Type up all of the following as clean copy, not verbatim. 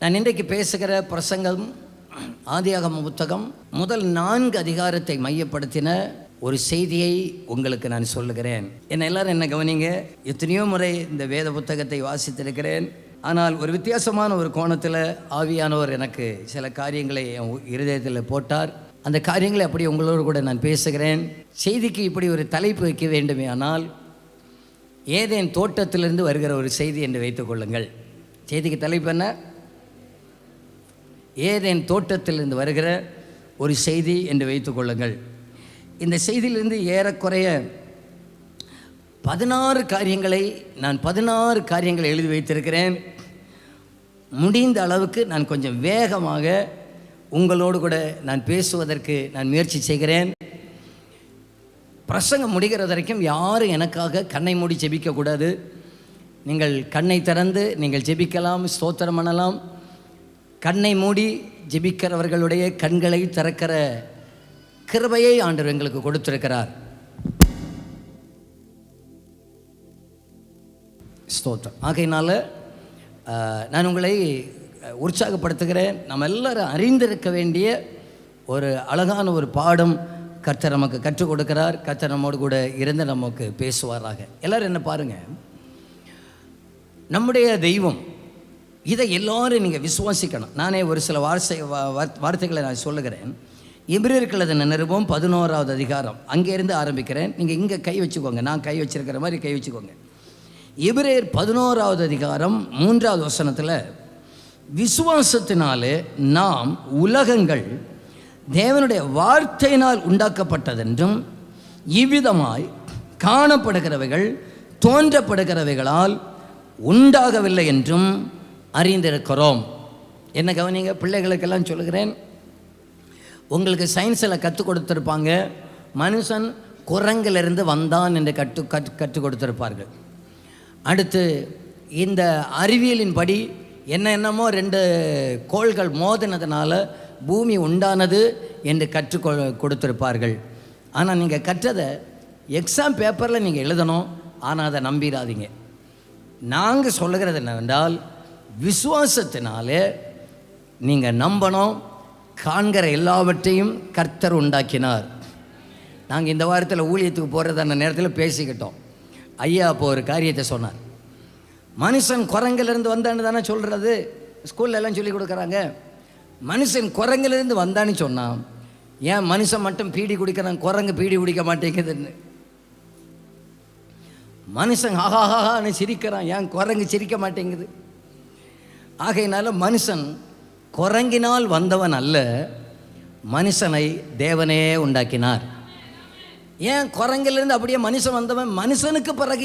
நான் இன்றைக்கு பேசுகிற பிரசங்கம் ஆதியாகம புத்தகம் முதல் 4 அதிகாரத்தை மையப்படுத்தின ஒரு செய்தியை உங்களுக்கு நான் சொல்லுகிறேன். எல்லாரும் என்ன கவனிங்க. எத்தனையோ முறை இந்த வேத புத்தகத்தை வாசித்திருக்கிறேன். ஆனால் ஒரு வித்தியாசமான ஒரு கோணத்தில் ஆவியானவர் எனக்கு சில காரியங்களை என் இருதயத்தில் போட்டார். அந்த காரியங்களை அப்படி உங்களோடு கூட நான் பேசுகிறேன். செய்திக்கு இப்படி ஒரு தலைப்பு வைக்க வேண்டுமே ஆனால் ஏதேன் தோட்டத்திலிருந்து வருகிற ஒரு செய்தி என்று வைத்துக் கொள்ளுங்கள். செய்திக்கு தலைப்பு என்ன? ஏதேன் தோட்டத்திலிருந்து வருகிற ஒரு செய்தி என்று வைத்துக் கொள்ளுங்கள். இந்த செய்தியிலிருந்து ஏறக்குறைய 16 காரியங்களை நான் 16 காரியங்களை எழுதி வைத்திருக்கிறேன். முடிந்த அளவுக்கு நான் கொஞ்சம் வேகமாக உங்களோடு கூட நான் பேசுவதற்கு நான் முயற்சி செய்கிறேன். பிரசங்கம் முடிகிற வரைக்கும் யாரும் எனக்காக கண்ணை மூடி ஜெபிக்கக்கூடாது. நீங்கள் கண்ணை திறந்து நீங்கள் ஜெபிக்கலாம், ஸ்தோத்திரம் பண்ணலாம். கண்ணை மூடி ஜெபிக்கிறவர்களுடைய கண்களை திறக்கிற கிருபையை ஆண்டவர் எங்களுக்கு கொடுத்திருக்கிறார். ஸ்தோத்திரம். ஆகையினால நான் உங்களை உற்சாகப்படுத்துகிறேன். நம்ம எல்லாரும் அறிந்திருக்க வேண்டிய ஒரு அழகான ஒரு பாடம் கர்த்தர் நமக்கு கற்றுக் கொடுக்கிறார். கர்த்தர் நம்மோடு கூட இருந்து நமக்கு பேசுவாராக. எல்லோரும் என்ன பாருங்கள், நம்முடைய தெய்வம், இதை எல்லோரும் நீங்கள் விசுவாசிக்கணும். நானே ஒரு சில வார்த்தைகளை நான் சொல்லுகிறேன். எபிரேயருக்கு எழுதின நிருபம் 11வது அதிகாரம், அங்கேருந்து ஆரம்பிக்கிறேன். நீங்கள் இங்கே கை வச்சுக்கோங்க, நான் கை வச்சிருக்கிற மாதிரி கை வச்சுக்கோங்க. எபிரேயர் 11வது அதிகாரம் 3வது வசனத்தில், விசுவாசத்தினாலே நாம் உலகங்கள் தேவனுடைய வார்த்தையினால் உண்டாக்கப்பட்டதென்றும் இவ்விதமாய் காணப்படுகிறவைகள் தோன்றப்படுகிறவைகளால் உண்டாகவில்லை என்றும் அறிந்திருக்கிறோம். என்ன கவனிங்க, பிள்ளைகளுக்கெல்லாம் சொல்லுகிறேன். உங்களுக்கு சயின்ஸில் கற்றுக் கொடுத்துருப்பாங்க, மனுஷன் குரங்கிலிருந்து வந்தான் என்று கற்றுக் கொடுத்துருப்பார்கள். அடுத்து இந்த அறிவியலின் படி என்னென்னமோ 2 கோள்கள் மோதினதுனால பூமி உண்டானது என்று கற்றுக் கொடுத்துருப்பார்கள். ஆனால் நீங்கள் கற்றதை எக்ஸாம் பேப்பரில் நீங்கள் எழுதணும். ஆனால் அதை நம்பிடாதீங்க. நாங்கள் சொல்லுகிறது என்னவென்றால், விசுவாசத்தினாலே நீங்கள் நம்பணும். காண்கிற எல்லாவற்றையும் கர்த்தர் உண்டாக்கினார். நாங்கள் இந்த வாரத்தில் ஊழியத்துக்கு போகிறதான நேரத்தில் பேசிக்கிட்டோம். ஐயா அப்போ ஒரு காரியத்தை சொன்னார். மனுஷன் குரங்கிலிருந்து வந்தான்னு தானே சொல்கிறது, ஸ்கூல்ல எல்லாம் சொல்லி கொடுக்குறாங்க. மனுஷன் குரங்கிலிருந்து வந்தான்னு சொன்னான். ஏன் மனுஷன் மட்டும் பீடி குடிக்கிறான், குரங்கு பீடி குடிக்க மாட்டேங்குதுன்னு? மனுஷன் ஹாஹாஹான்னு சிரிக்கிறான், ஏன் குரங்கு சிரிக்க மாட்டேங்குது? ஆகையினால மனுஷன் குரங்கினால் வந்தவன் அல்ல, மனுஷனை தேவனே உண்டாக்கினார். ஏன் குரங்கிலிருந்து அப்படியே மனுஷன் வந்தவன்? மனுஷனுக்கு பிறகு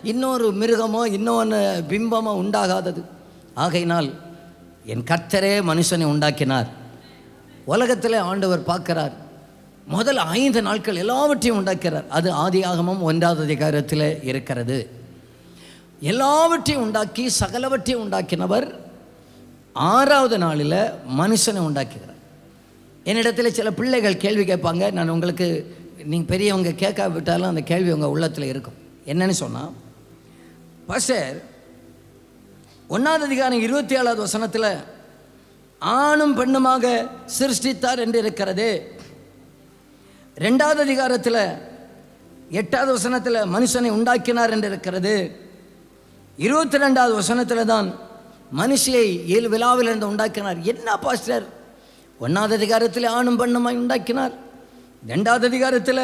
இன்னொரு மிருகமோ இன்னொன்று பிம்பமோ உண்டாகாதது. ஆகையினால் என் கர்த்தரே மனுஷனை உண்டாக்கினார். உலகத்தில் ஆண்டவர் பார்க்கிறார், முதல் 5 நாட்கள் எல்லாவற்றையும் உண்டாக்கிறார். அது ஆதியாகமம் 1வது அதிகாரத்தில் இருக்கிறது. எல்லாவற்றையும் உண்டாக்கி சகலவற்றையும் உண்டாக்கினவர் 6வது நாளில் மனுஷனை உண்டாக்குகிறார். என்னிடத்தில் சில பிள்ளைகள் கேள்வி கேட்பாங்க. நான் உங்களுக்கு, நீங்கள் பெரியவங்க கேட்காவிட்டாலும் அந்த கேள்வி உங்கள் உள்ளத்தில் இருக்கும். என்னன்னு சொன்னால், பாஸ்டர் 1வது அதிகாரம் 27வது வசனத்தில் ஆணும் பெண்ணுமாக சிருஷ்டித்தார் என்று இருக்கிறது. 2வது அதிகாரத்தில் 8வது வசனத்தில் மனுஷனை உண்டாக்கினார் என்று இருக்கிறது. 22வது வசனத்தில் தான் மனுஷியை 7 விழாவிலிருந்து உண்டாக்கினார். என்ன பாஸ்டர், 1வது அதிகாரத்தில் ஆணும் பெண்ணுமாய் உண்டாக்கினார், 2வது அதிகாரத்தில்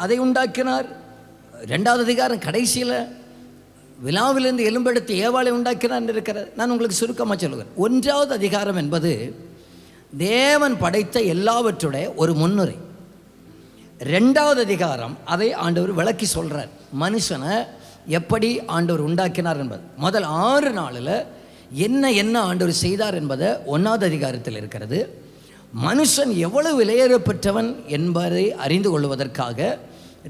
அதை உண்டாக்கினார், 2வது அதிகாரம் கடைசியில் விழாவிலிருந்து எலும்பெடுத்து ஏவாளை உண்டாக்கினார் இருக்கிறது. நான் உங்களுக்கு சுருக்கமாக சொல்லுகிறேன். 1வது அதிகாரம் என்பது தேவன் படைத்த எல்லாவற்றுடைய ஒரு முன்னுரை. 2வது அதிகாரம் அதை ஆண்டவர் விளக்கி சொல்கிறார், மனுஷனை எப்படி ஆண்டவர் உண்டாக்கினார் என்பது. முதல் 6 நாளில் என்ன ஆண்டவர் செய்தார் என்பதை 1வது அதிகாரத்தில் இருக்கிறது. மனுஷன் எவ்வளவு விலையேறப்பெற்றவன் என்பதை அறிந்து கொள்வதற்காக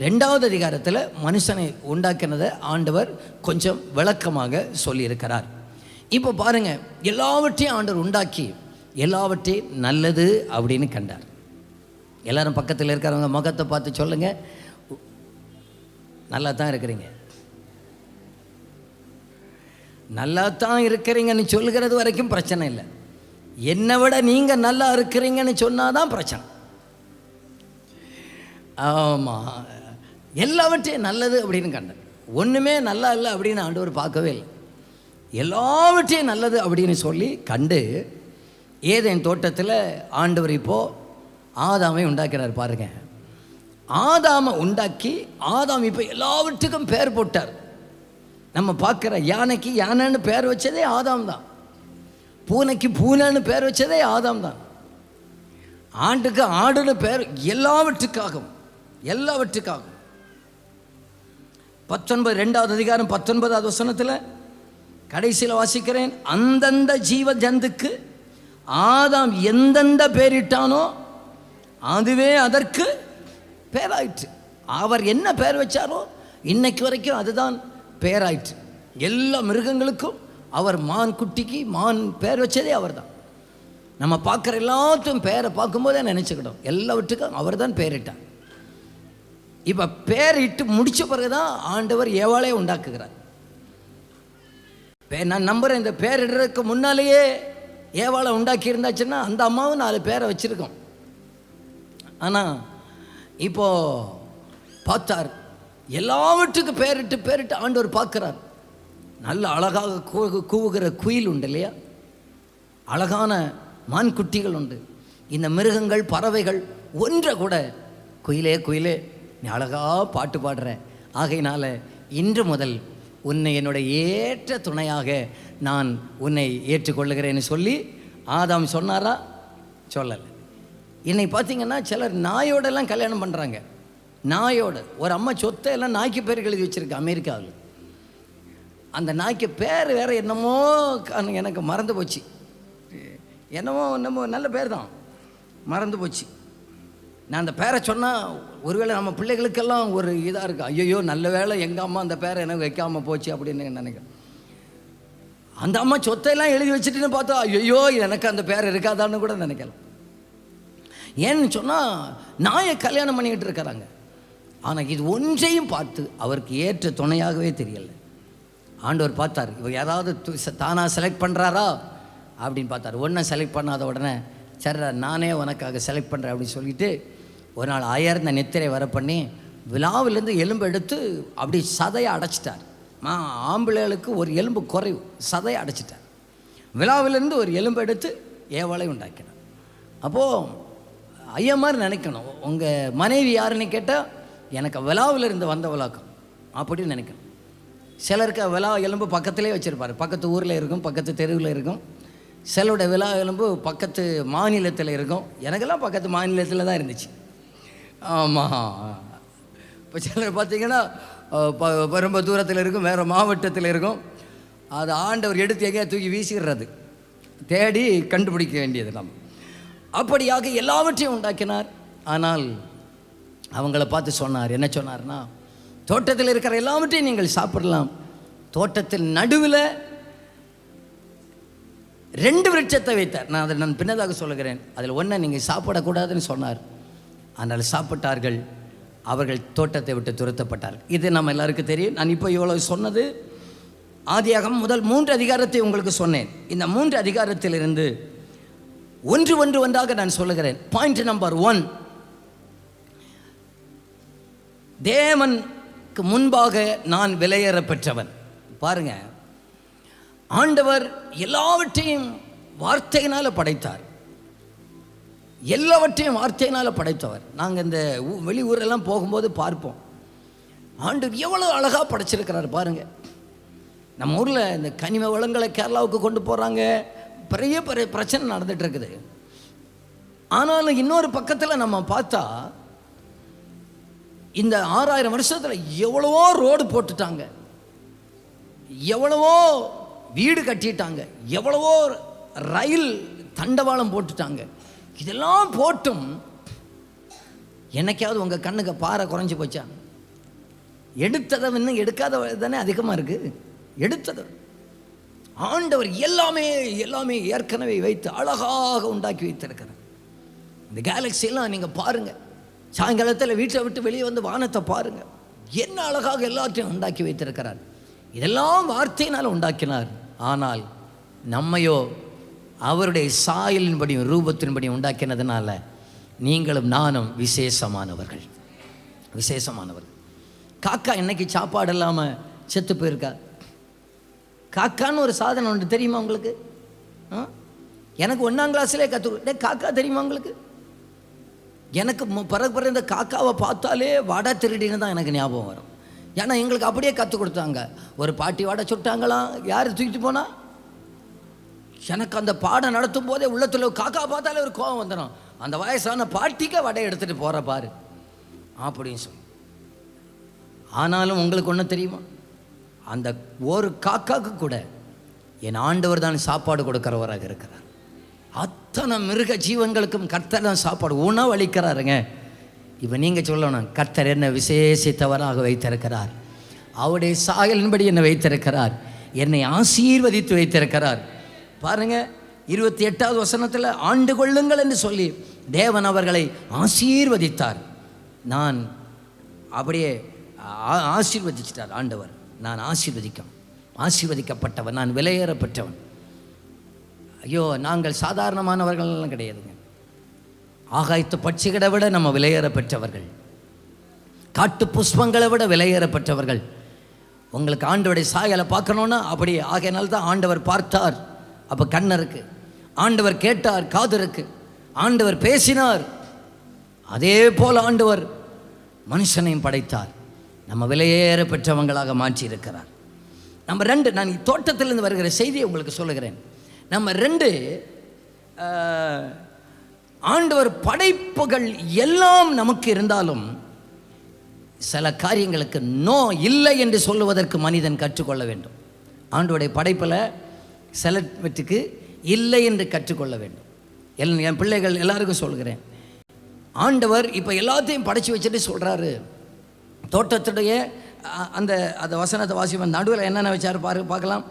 2வது அதிகாரத்தில் மனுஷனை உண்டாக்கினதை ஆண்டவர் கொஞ்சம் விளக்கமாக சொல்லியிருக்கிறார். இப்போ பாருங்கள், எல்லாவற்றையும் ஆண்டவர் உண்டாக்கி எல்லாவற்றையும் நல்லது அப்படின்னு கண்டார். எல்லாரும் பக்கத்தில் இருக்கிறவங்க முகத்தை பார்த்து சொல்லுங்கள், நல்லா தான் இருக்கிறீங்க. நல்லா தான் இருக்கிறீங்கன்னு சொல்கிறது வரைக்கும் பிரச்சனை இல்லை. என்னை விட நீங்கள் நல்லா இருக்கிறீங்கன்னு சொன்னால் தான் பிரச்சனை. ஆமாம், எல்லாவற்றையும் நல்லது அப்படின்னு கண்டேன். ஒன்றுமே நல்லா இல்லை அப்படின்னு ஆண்டவர் பார்க்கவே இல்லை. எல்லாவற்றையும் நல்லது அப்படின்னு சொல்லி கண்டு ஏதேன் தோட்டத்தில் ஆண்டவர் இப்போது ஆதாமை உண்டாக்கிறார். பாருங்க, ஆதாமை உண்டாக்கி ஆதாம் இப்போ எல்லாவற்றுக்கும் பேர் போட்டார். நம்ம பார்க்குற யானைக்கு யானைன்னு பேர் வச்சதே ஆதாம் தான். பூனைக்கு பூனைன்னு பேர் வச்சதே ஆதாம் தான். ஆண்டுக்கு ஆடுன்னு பேர், எல்லாவற்றுக்காகவும் 2வது அதிகாரம் 19வது வசனத்தில் கடைசியில் வாசிக்கிறேன். அந்தந்த ஜீவ ஜந்துக்கு ஆதாம் எந்தெந்த பேரிட்டானோ அதுவே அதற்கு பேராயிற்று. அவர் என்ன பேர் வச்சாரோ இன்னைக்கு வரைக்கும் அதுதான் பேராயிற்று. எல்லா மிருகங்களுக்கும் அவர் மான் குட்டிக்கு மான் பேர் வச்சதே அவர் தான். நம்ம பார்க்குற எல்லாத்தையும் பேரை பார்க்கும்போதே நினச்சிக்கிட்டோம், எல்லாவற்றுக்கும் அவர் தான் பேரிட்டார். இப்போ பேரிட்டு முடித்த பிறகு தான் ஆண்டவர் ஏவாளே உண்டாக்குகிறார். நான் நம்புகிறேன், இந்த பேரிடுறதுக்கு முன்னாலேயே ஏவாளை உண்டாக்கி இருந்தாச்சுன்னா அந்த அம்மாவும் 4 பேரை வச்சுருக்கோம். ஆனால் இப்போது பார்த்தார், எல்லாவற்றுக்கும் பேரிட்டு ஆண்டவர் பார்க்குறார். நல்ல அழகாக கூவுகிற குயில் உண்டு இல்லையா, அழகான மான் குட்டிகள் உண்டு. இந்த மிருகங்கள் பறவைகள் ஒன்றை கூட குயிலே குயிலே நீ அழகாக பாட்டு பாடுற, ஆகையினால இன்று முதல் உன்னை என்னுடைய ஏற்ற துணையாக நான் உன்னை ஏற்றுக்கொள்ளுகிறேன்னு சொல்லி ஆதாம் சொன்னாரா? சொல்லலை. இன்னைக்கு பார்த்தீங்கன்னா சிலர் நாயோடெல்லாம் கல்யாணம் பண்ணுறாங்க. நாயோடு ஒரு அம்மா சொத்தை எல்லாம் நாய்க்கு பேர் எழுதி வச்சுருக்கு அமெரிக்காவில். அந்த நாய்க்கு பேர் வேறு என்னமோ எனக்கு மறந்து போச்சு, என்னமோ நல்ல பேர் தான், மறந்து போச்சு. நான் அந்த பேரை சொன்னால் ஒருவேளை நம்ம பிள்ளைகளுக்கெல்லாம் ஒரு இதாக இருக்குது, ஐயோ நல்ல வேளை எங்கள் அம்மா அந்த பேரை எனக்கு வைக்காமல் போச்சு அப்படின்னு நினைக்கிறேன். அந்த அம்மா சொத்தையெல்லாம் எழுதி வச்சுட்டுன்னு பார்த்தா ஐயோ எனக்கு அந்த பேர் இருக்காதான்னு கூட நினைக்கலாம். ஏன்னு சொன்னால் நாயை கல்யாணம் பண்ணிக்கிட்டு இருக்கிறாங்க. ஆனால் இது ஒன்றையும் பார்த்து அவருக்கு ஏற்ற துணையாகவே தெரியலை. ஆண்டவர் பார்த்தார், இவர் யாராவது தானாக செலக்ட் பண்ணுறாரா அப்படின்னு பார்த்தார். ஒன்றை செலக்ட் பண்ணாத உடனே சரி நானே உனக்காக செலக்ட் பண்ணுறேன் அப்படின்னு சொல்லிட்டு ஒரு நாள் அயர்ந்த நித்திரை வர பண்ணி விழாவிலேருந்து எலும்பு எடுத்து அப்படி சதையை அடைச்சிட்டார். ஆம்பளைகளுக்கு ஒரு எலும்பு குறைவு, சதையை அடைச்சிட்டார். விழாவிலேருந்து ஒரு எலும்பு எடுத்து ஏவாளை உண்டாக்கினார். அப்போது ஐயா மாதிரி நினைக்கணும், உங்கள் மனைவி யாருன்னு கேட்டால் எனக்கு விழாவில் இருந்து வந்த விழாக்கம் அப்படின்னு நினைக்கணும். சிலருக்கு விழா எலும்பு பக்கத்துலேயே வச்சுருப்பார், பக்கத்து ஊரில் இருக்கும், பக்கத்து தெருவில் இருக்கும். சிலருடைய விழா எலும்பு பக்கத்து மாநிலத்தில் இருக்கும். எனக்கெல்லாம் பக்கத்து மாநிலத்தில் தான் இருந்துச்சு. ஆமாம், இப்போ சிலர் பார்த்திங்கன்னா ரொம்ப தூரத்தில் இருக்கும், வேறு மாவட்டத்தில் இருக்கும். அது ஆண்டவர் எடுத்து எங்கேயா தூக்கி வீசிடுறது, தேடி கண்டுபிடிக்க வேண்டியது நம்ம. அப்படியாக எல்லாவற்றையும் உண்டாக்கினார். ஆனால் அவங்கள பார்த்து சொன்னார், என்ன சொன்னார்னா, தோட்டத்தில் இருக்கிற எல்லாவற்றையும் நீங்கள் சாப்பிடலாம், தோட்டத்தில் நடுவில் 2 விருட்சத்தை வைத்தார். நான் பின்னதாக சொல்லுகிறேன், அதில் ஒன்றை நீங்கள் சாப்பிடக்கூடாதுன்னு சொன்னார். ஆனால் சாப்பிட்டார்கள், அவர்கள் தோட்டத்தை விட்டு துரத்தப்பட்டார்கள். இது நம்ம எல்லாருக்கும் தெரியும். நான் இப்போ இவ்வளவு சொன்னது ஆதியாகமம் முதல் 3 அதிகாரத்தை உங்களுக்கு சொன்னேன். இந்த 3 அதிகாரத்திலிருந்து ஒன்றாக நான் சொல்லுகிறேன். பாயிண்ட் நம்பர் 1, தேவனுக்கு முன்பாக நான் விலையேற பெற்றவன். பாருங்க, ஆண்டவர் எல்லாவற்றையும் வார்த்தையினால் படைத்தார், எல்லாவற்றையும் வார்த்தையினால் படைத்தவர். நாங்கள் இந்த வெளியூரெல்லாம் போகும்போது பார்ப்போம், ஆண்டவர் எவ்வளோ அழகாக படைச்சிருக்கிறார் பாருங்க. நம்ம ஊரில் இந்த கனிம வளங்களை கேரளாவுக்கு கொண்டு போகிறாங்க, பெரிய பெரிய பிரச்சனை நடந்துட்டு இருக்குது. ஆனாலும் இன்னொரு பக்கத்தில் நம்ம பார்த்தா இந்த 6000 வருஷத்தில் எவ்வளவோ ரோடு போட்டுட்டாங்க, எவ்வளவோ வீடு கட்டிட்டாங்க, எவ்வளவோ ரயில் தண்டவாளம் போட்டுட்டாங்க. இதெல்லாம் போட்டும் என்னைக்காவது உங்கள் கண்ணுக்கு பாறை குறைஞ்சி போச்சா? எடுத்ததை இன்னும் எடுக்காத தானே அதிகமாக இருக்குது. எடுத்தது ஆண்டவர் எல்லாமே ஏற்கனவே வைத்து அழகாக உண்டாக்கி வைத்திருக்கிறார். இந்த கேலக்சியெல்லாம் நீங்கள் பாருங்கள், சாயங்காலத்தில் வீட்டை விட்டு வெளியே வந்து வானத்தை பாருங்கள், என்ன அழகாக எல்லாத்தையும் உண்டாக்கி வைத்திருக்கிறார். இதெல்லாம் வார்த்தையினால் உண்டாக்கினார். ஆனால் நம்மையோ அவருடைய சாயலின்படியும் ரூபத்தின்படியும் உண்டாக்கினதுனால நீங்களும் நானும் விசேஷமானவர்கள். விசேஷமானவர்கள். காக்கா இன்னைக்கு சாப்பாடு இல்லாமல் செத்து போயிருக்கா? காக்கான்னு ஒரு சாதனம் ஒன்று தெரியுமா உங்களுக்கு? எனக்கு 1ஆம் கிளாஸ்லேயே கற்றுக்கிட்டே. காக்கா தெரியுமா உங்களுக்கு? எனக்கு பிறகு இந்த காக்காவை பார்த்தாலே வடை திருடின்னு தான் எனக்கு ஞாபகம் வரும். ஏன்னா எங்களுக்கு அப்படியே கற்றுக் கொடுத்தாங்க. ஒரு பாட்டி வடை சுட்டாங்களாம், யார் தூக்கிட்டு போனா? எனக்கு அந்த பாடம் நடத்தும் போதே உள்ளத்தில் காக்கா பார்த்தாலே ஒரு கோபம் வந்துடும். அந்த வயசான பாட்டிக்கு வடை எடுத்துகிட்டு போகிற பாரு அப்படின்னு சொல்லி. ஆனாலும் உங்களுக்கு ஒன்று தெரியுமா? அந்த ஒரு காக்காவுக்கு கூட என் ஆண்டவர் தான் சாப்பாடு கொடுக்கிறவராக இருக்கிறார். அத்தனை மிருக ஜீவன்களுக்கும் கர்த்தர் தான் சாப்பாடு உணவு அளிக்கிறாருங்க. இப்போ நீங்கள் சொல்லணும், கர்த்தர் என்னை விசேஷித்தவராக வைத்திருக்கிறார், அவருடைய சாயலின்படி என்னை வைத்திருக்கிறார், என்னை ஆசீர்வதித்து வைத்திருக்கிறார். பாருங்க 28வது வசனத்தில் ஆண்டு கொள்ளுங்கள் என்று சொல்லி தேவன் அவர்களை ஆசீர்வதித்தார். நான் அப்படியே ஆசீர்வதிச்சிட்டார் ஆண்டவர். நான் ஆசீர்வதிக்கப்பட்டவன், நான் விலையேறப்பட்டவன். ஐயோ, நாங்கள் சாதாரணமானவர்கள்லாம் கிடையாதுங்க. ஆகாயத்து பட்சிகளை விட நம்ம விலையேற பெற்றவர்கள், காட்டு புஷ்பங்களை விட விலையேற பெற்றவர்கள். உங்களுக்கு ஆண்டவருடைய சாயலை பார்க்கணுன்னா அப்படி. ஆகையினால தான் ஆண்டவர் பார்த்தார், அப்போ கண் இருக்கு. ஆண்டவர் கேட்டார், காது இருக்கு. ஆண்டவர் பேசினார், அதே போல் ஆண்டவர் மனுஷனையும் படைத்தார். நம்ம விலையேற பெற்றவங்களாக மாற்றி இருக்கிறார். நம்ம 2, நான் தோட்டத்திலிருந்து வருகிற செய்தியை உங்களுக்கு சொல்லுகிறேன். நம்ம 2 ஆண்டவர் படைப்புகள் எல்லாம் நமக்கு இருந்தாலும் சில காரியங்களுக்கு நோ, இல்லை என்று சொல்லுவதற்கு மனிதன் கற்றுக்கொள்ள வேண்டும். ஆண்டவருடைய படைப்பில் சிலவற்றுக்கு இல்லை என்று கற்றுக்கொள்ள வேண்டும். என் பிள்ளைகள் எல்லாருக்கும் சொல்கிறேன், ஆண்டவர் இப்போ எல்லாத்தையும் படைச்சு வச்சுட்டு சொல்கிறாரு. தோட்டத்துடைய அந்த வசனத்தை வாசிப்போம். நடுவில் என்னென்ன வச்சார் பார்க்கலாம்.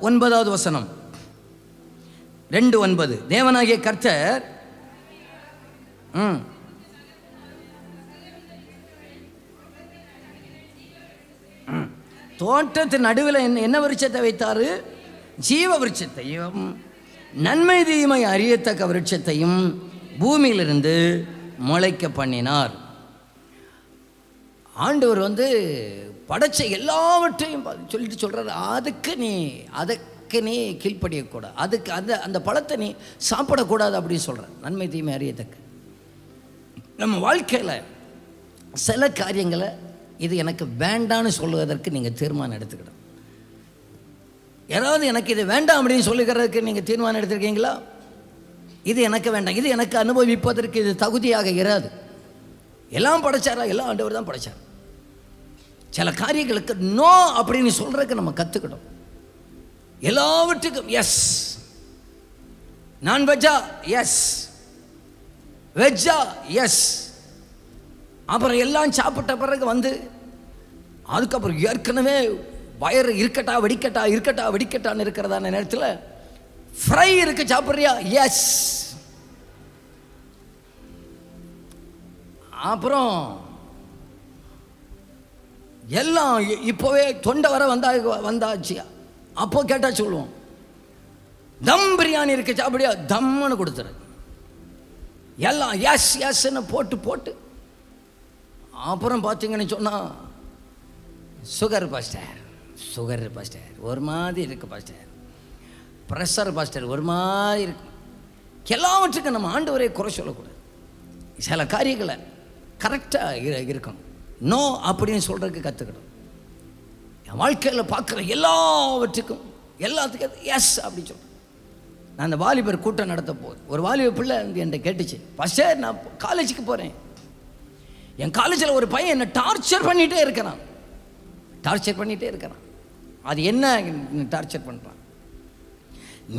9வது வசனம் 2:9. தேவனாகிய கர்த்தர் தோட்டத்தின் நடுவில் என்ன விருட்சத்தை வைத்தாரு? ஜீவ விருட்சத்தையும் நன்மை தீமை அறியத்தக்க விருட்சத்தையும் பூமியிலிருந்து முளைக்க பண்ணினார். ஆண்டவர் படைச்ச எல்லாவற்றையும் சொல்லிட்டு சொல்கிறார், அதுக்கு நீ கீழ்ப்படியக்கூடாது, அதுக்கு அந்த பழத்தை நீ சாப்பிடக்கூடாது அப்படின்னு சொல்கிறார். நன்மை தீமை அறியத்தக்க. நம்ம வாழ்க்கையில் சில காரியங்களை இது எனக்கு வேண்டான்னு சொல்லுவதற்கு நீங்கள் தீர்மானம் எடுத்துக்கிடும். யாராவது எனக்கு இது வேண்டாம் அப்படின்னு சொல்லுகிறதுக்கு நீங்கள் தீர்மானம் எடுத்துருக்கீங்களா? இது எனக்கு வேண்டாம், இது எனக்கு அனுபவிப்பதற்கு இது தகுதியாக இராது. எல்லாம் படைச்சாரா? எல்லாம் ஆண்டவர் தான் படைச்சார். சில காரியங்களுக்கு நோ அப்படின்னு சொல்றதுக்கு நம்ம கற்றுக்கிட்டோம். எல்லாவற்றுக்கும் எஸ். நான் வெஜ்ஜா? எஸ். வெஜ்ஜா? எஸ். அப்புறம் எல்லாம் சாப்பிட்ட பிறகு அதுக்கப்புறம் ஏற்கனவே வயறு இருக்கட்டா வெடிக்கட்டான்னு இருக்கிறதான நேரத்தில் ஃப்ரை இருக்கு, சாப்பிட்றியா? எஸ். அப்புறம் எல்லாம் இப்போவே தொண்டை வர வந்தாச்சு. அப்போ கேட்டால் சொல்லுவோம், தம் பிரியாணி இருக்கு, சாப்பிடியா? தம்னு கொடுத்துரு. எல்லாம் எஸ் எஸ்ன்னு போட்டு அப்புறம் பார்த்தீங்கன்னு சொன்னால் சுகர் பாஸ்டர் ஒரு மாதிரி இருக்கு, ப்ரெஷர் பாஸ்டர் ஒரு மாதிரி இருக்கு. எல்லாவற்றுக்கும் நம்ம ஆண்டவரை குறை சொல்லக்கூடாது. சில காரியங்களை கரெக்டாக இருக்கணும். நோ அப்படின்னு சொல்கிறதுக்கு கற்றுக்கணும். என் வாழ்க்கையில் பார்க்குற எல்லாத்துக்கும் எஸ் அப்படி சொல்கிறேன். நான் அந்த வாலிபர் கூட்டம் நடத்த போகிறேன். ஒரு வாலிபர் பிள்ளை என்கிட்ட கேட்டுச்சு, பாஸ்டர் நான் காலேஜுக்கு போகிறேன், என் காலேஜில் ஒரு பையன் என்னை டார்ச்சர் பண்ணிகிட்டே இருக்கிறான். அது என்ன டார்ச்சர் பண்ணுறான்?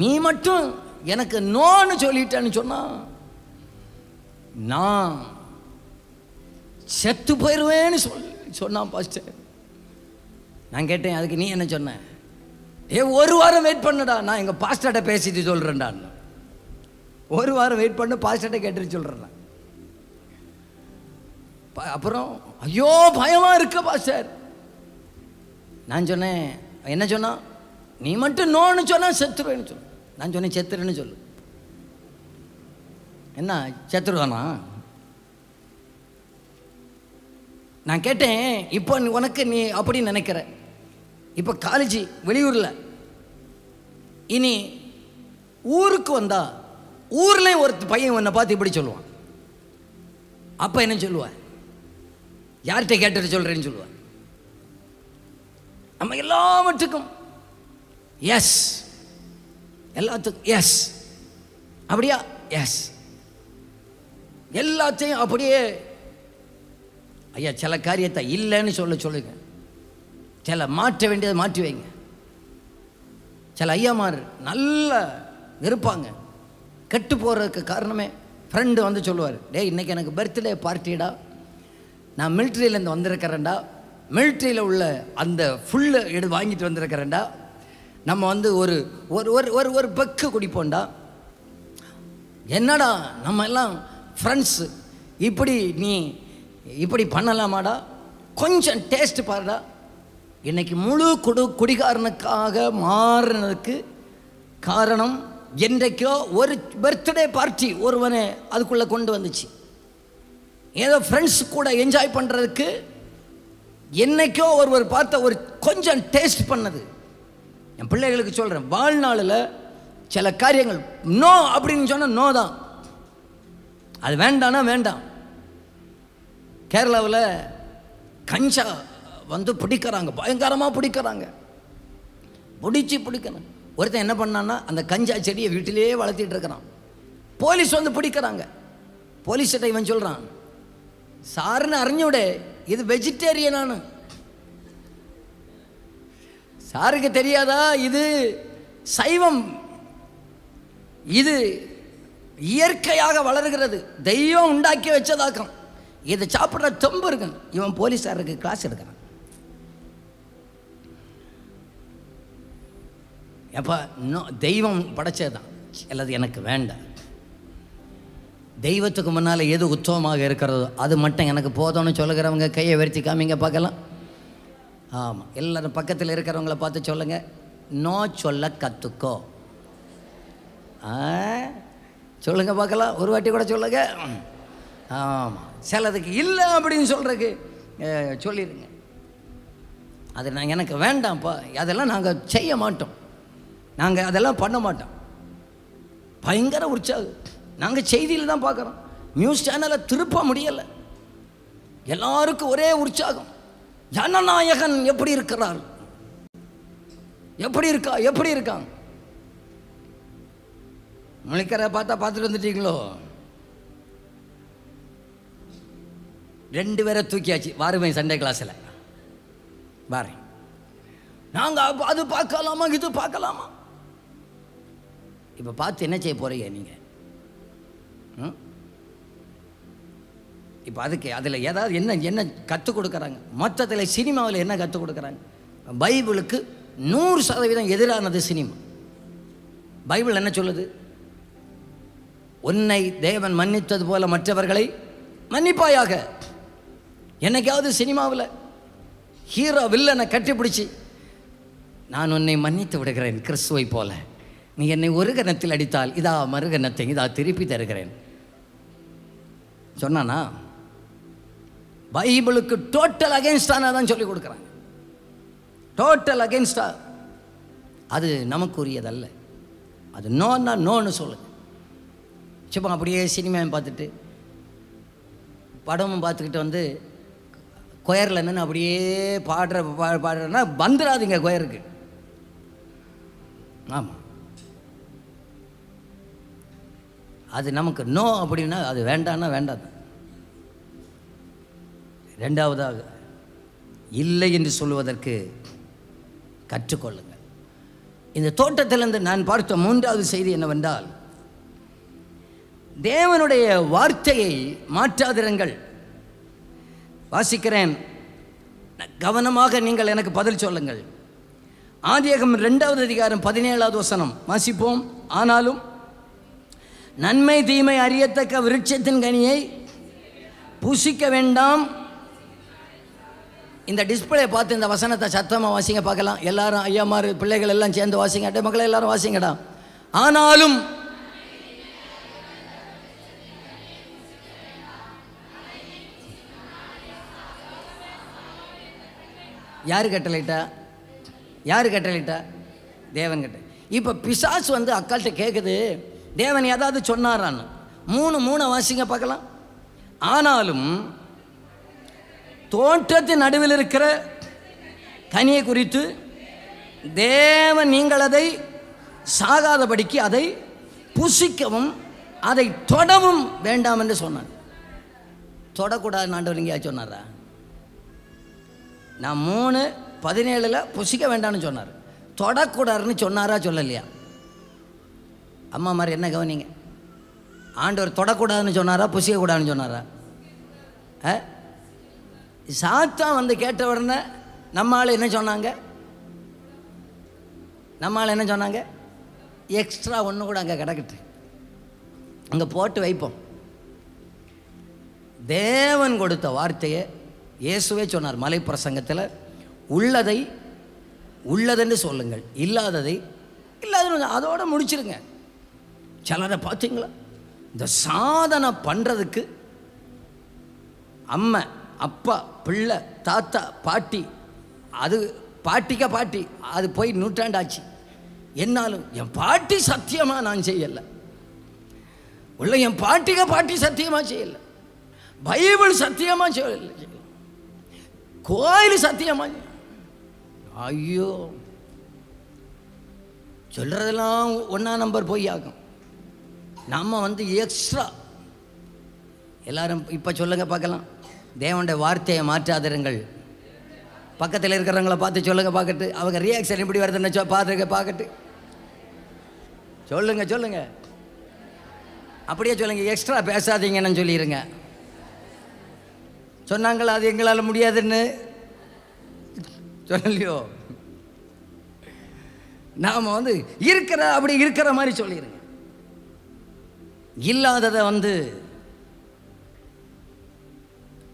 நீ மட்டும் எனக்கு நோன்னு சொல்லிட்டேன்னு சொன்னால் நான் செத்து போயிடுவேன்னு சொன்னான் பாஸ்டர். நான் கேட்டேன், அதுக்கு நீ என்ன சொன்ன? ஒரு வாரம் வெயிட் பண்ணுடா, நான் எங்கள் பாஸ்டர்கிட்ட பேசிட்டு சொல்கிறேன்டா. ஒரு வாரம் வெயிட் பண்ண, பாஸ்டர்கிட்ட கேட்டுட்டு சொல்கிறேன். அப்புறம் ஐயோ பயமாக இருக்க பாஸ்டர். நான் சொன்னேன், என்ன சொன்னான்? நீ மட்டும் நோன்னு சொன்னால் செத்துருவேன்னு சொல்லு. நான் சொன்னேன் செத்துருன்னு சொல்லு. என்ன செத்துருவானா? நான் கேட்டேன், இப்போ உனக்கு நீ அப்படி நினைக்கிற, இப்போ காலேஜ் வெளியூரில், இனி ஊருக்கு வந்தா ஊர்லேயும் ஒரு பையன் உன்னை பார்த்து இப்படி சொல்லுவான், அப்போ என்ன சொல்லுவான்? யார்கிட்ட கேட்டுட்டு சொல்கிறேன்னு சொல்லுவான். நம்ம எல்லாவற்றுக்கும் எஸ், எல்லாத்துக்கும் எஸ், அப்படியா எஸ், எல்லாத்தையும் அப்படியே. ஐயா சில காரியத்தை இல்லைன்னு சொல்லுங்க, சில மாற்ற வேண்டியதை மாற்றி வைங்க. சில ஐயாமார் நல்லா இருப்பாங்க, கெட்டு போகிறதுக்கு காரணமே ஃப்ரெண்டு வந்து சொல்லுவார், டேய் இன்றைக்கி எனக்கு பர்த்டே பார்ட்டிடா, நான் மிலிட்ரியிலேருந்து வந்திருக்கிறேன்டா, மிலிட்ரியில் உள்ள அந்த ஃபுல்லு வாங்கிட்டு வந்திருக்கிறேன்டா, நம்ம வந்து ஒரு ஒரு ஒரு ஒரு பெக்கு குடிப்போண்டா. என்னடா நம்ம எல்லாம் ஃப்ரெண்ட்ஸு, இப்படி நீ இப்படி பண்ணலாமாடா, கொஞ்சம் டேஸ்ட் பாருடா. இன்னைக்கு முழு குடிகாரனுக்காக மாறினதுக்கு காரணம் என்றைக்கோ ஒரு பர்த்டே பார்ட்டி ஒருவனை அதுக்குள்ளே கொண்டு வந்துச்சு. ஏதோ ஃப்ரெண்ட்ஸ் கூட என்ஜாய் பண்ணுறதுக்கு என்னைக்கோ ஒருவர் பார்த்த ஒரு கொஞ்சம் டேஸ்ட் பண்ணது. என் பிள்ளைகளுக்கு சொல்கிறேன், வாழ்நாளில் சில காரியங்கள் நோ அப்படின்னு சொன்னால் நோ தான், அது வேண்டானா வேண்டாம். கேரளாவில் கஞ்சா வந்து பிடிக்கிறாங்க, பயங்கரமாக பிடிக்கிறாங்க, பிடிக்கணும். ஒருத்தன் என்ன பண்ணான்னா அந்த கஞ்சா செடியை வீட்டிலேயே வளர்த்திட்டு இருக்கிறான். போலீஸ் வந்து பிடிக்கிறாங்க. போலீஸ்கிட்ட இவன் சொல்கிறான், சாருன்னு அறிஞ்சோட இது வெஜிடேரியனானு. சாருக்கு தெரியாதா இது சைவம், இது இயற்கையாக வளர்கிறது, தெய்வம் உண்டாக்கி வச்சதாக்கம், இதை சாப்பிட்ற தொம்பு இருக்கு. இவன் போலீஸாருக்கு கிளாஸ் எடுக்கிறான். எப்போ தெய்வம் படைச்சது தான், அல்லது எனக்கு வேண்டாம், தெய்வத்துக்கு முன்னால் எது உத்தமமாக இருக்கிறதோ அது மட்டும் எனக்கு போதும்னு சொல்லுகிறவங்க கையை வெறுத்தி காமிங்க பார்க்கலாம். ஆமாம், எல்லோரும் பக்கத்தில் இருக்கிறவங்கள பார்த்து சொல்லுங்கள், நோ சொல்ல கற்றுக்கோ. சொல்லுங்கள் பார்க்கலாம், ஒரு வாட்டி கூட சொல்லுங்க. ஆமாம், சிலதுக்கு இல்லை அப்படின்னு சொல்கிறதுக்கு சொல்லிடுங்க, அது நாங்கள் எனக்கு வேண்டாம்ப்பா, அதெல்லாம் நாங்கள் செய்ய மாட்டோம், நாங்கள் அதெல்லாம் பண்ண மாட்டோம். பயங்கர உற்சாகம். நாங்கள் செய்தியில் தான் பார்க்குறோம், நியூஸ் சேனலை திருப்ப முடியலை, எல்லாருக்கும் ஒரே உற்சாகம். ஜனநாயகன் எப்படி இருக்கிறார், எப்படி இருக்காங்க. முழிக்கிற பார்த்துட்டு வந்துட்டீங்களோ? 2 பேரை தூக்கியாச்சு, வாருவேன் சண்டே கிளாஸில் வாரேன். நாங்கள் அது பார்க்கலாமா இது பார்க்கலாமா? இப்போ பார்த்து என்ன செய்ய போகிறீங்க நீங்கள்? இப்போ அதுக்கு அதில் ஏதாவது என்ன கற்றுக் கொடுக்குறாங்க? மொத்தத்தில் சினிமாவில் என்ன கற்றுக் கொடுக்குறாங்க? பைபிளுக்கு 100% எதிரானது சினிமா. பைபிள் என்ன சொல்லுது? உன்னை தேவன் மன்னித்தது போல மற்றவர்களை மன்னிப்பாயாக. என்னைக்காவது சினிமாவில் ஹீரோ வில்லனை கட்டிப்பிடிச்சி, நான் உன்னை மன்னித்து விடுகிறேன் கிறிஸ்துவை போல, நீ என்னை ஒரு கணத்தில் அடித்தால் இதா மறுகணத்தை இதா திருப்பி தருகிறேன் சொன்னானா? பைபிளுக்கு டோட்டல் அகெயின்ஸ்டான தான் சொல்லி கொடுக்குறாங்க. டோட்டல் அகெயின்ஸ்டா. அது நமக்குரியதல்ல. அது நோன்னா நோன்னு சொல்லுங்க. சும்மா அப்படியே சினிமாவும் பார்த்துட்டு படமும் பார்த்துக்கிட்டு வந்து கொயரில் என்னென்னு அப்படியே பாடுறன்னா வந்துடாதீங்க கொயருக்கு. ஆமாம், அது நமக்கு நோ அப்படின்னா அது வேண்டான்னா வேண்டாம். ரெண்டாவதாக இல்லை என்று சொல்லுவதற்கு கற்றுக்கொள்ளுங்கள். இந்த தோட்டத்திலிருந்து நான் பார்த்த 3வது செய்தி என்னவென்றால், தேவனுடைய வார்த்தையை மாற்றாதிருங்கள். வாசிக்கிறேன், கவனமாக நீங்கள் எனக்கு பதில் சொல்லுங்கள். ஆதியாகமம் 2வது அதிகாரம் 17வது வசனம் வாசிப்போம். ஆனாலும் நன்மை தீமை அறியத்தக்க விருட்சத்தின் கனியை புசிக்க வேண்டாம். இந்த டிஸ்பிளே பார்த்து இந்த வசனத்தை சத்தமாக வாசிங்க பார்க்கலாம். எல்லாரும் ஐயாமார் பிள்ளைகள் எல்லாம் சேர்ந்து வாசிங்க. அட்டை மக்களை எல்லாரும் வாசிங்கடா. ஆனாலும் யாரு கட்டளையிட்டா? யாரு கட்டளையிட்டா? தேவன் கட்டளை. இப்போ பிசாசு வந்து அக்கால்கிட்ட கேட்குது, தேவன் ஏதாவது சொன்னாரான்னு. 3 வாசிங்க பார்க்கலாம். ஆனாலும் தோட்டத்தின் நடுவில் இருக்கிற கனியை குறித்து தேவன் நீங்கள் அதை சாகாதபடிக்கு அதை புசிக்கவும் அதை தொடவும் வேண்டாம் என்று சொன்னார். தொடக்கூடாது ஆண்டவர் இங்கே சொன்னாரா? நான் 3:17 புசிக்க வேண்டாம்னு சொன்னார். தொடக்கூடாதுன்னு சொன்னாரா சொல்லலையா? அம்மா மாதிரி என்ன கவனிங்க. ஆண்டவர் தொடக்கூடாதுன்னு சொன்னாரா புசிக்கக்கூடாதுன்னு சொன்னாரா? சாத்தான் வந்து கேட்ட உடனே நம்மளால் என்ன சொன்னாங்க? நம்மளால் என்ன சொன்னாங்க? எக்ஸ்ட்ரா ஒன்று கூட அங்கே கிடக்கட்டு, அங்கே போட்டு வைப்போம். தேவன் கொடுத்த வார்த்தையை இயேசுவே சொன்னார் மலை பிரசங்கத்தில், உள்ளதை உள்ளதென்று சொல்லுங்கள், இல்லாததை இல்லாத அதோட முடிச்சிருங்க. சிலரை பார்த்தீங்களா, இந்த சாதனை பண்ணுறதுக்கு அம்மா அப்பா பிள்ளை தாத்தா பாட்டி, அது பாட்டிக்க பாட்டி, அது போய் நூற்றாண்டாச்சு. என்னாலும் என் பாட்டி சத்தியமாக நான் செய்யலை, உள்ள என் பாட்டிக்க பாட்டி சத்தியமாக செய்யலை, பைபிள் சத்தியமாக செய்யலை, கோயில் சத்தியமாக. ஐயோ, சொல்கிறதெல்லாம் 1ஆம் நம்பர் போய் ஆகும். நம்ம வந்து எக்ஸ்ட்ரா எல்லாரும் இப்போ சொல்லுங்க பார்க்கலாம். தேவனுடைய வார்த்தையை மாற்றாதிருங்கள். பக்கத்தில் இருக்கிறவங்கள பார்த்து சொல்லுங்க பார்க்கட்டு, அவங்க ரியாக்ஷன் எப்படி வருதுன்னு பார்த்துருக்க பார்க்கட்டு. சொல்லுங்க சொல்லுங்க, அப்படியே சொல்லுங்க. எக்ஸ்ட்ரா பேசாதீங்கன்னு சொல்லிடுங்க. சொன்னாங்களா அது எங்களால் முடியாதுன்னு சொல்லலையோ? நாம் வந்து அப்படி இருக்கிற மாதிரி சொல்லிடுங்க. இல்லாததை வந்து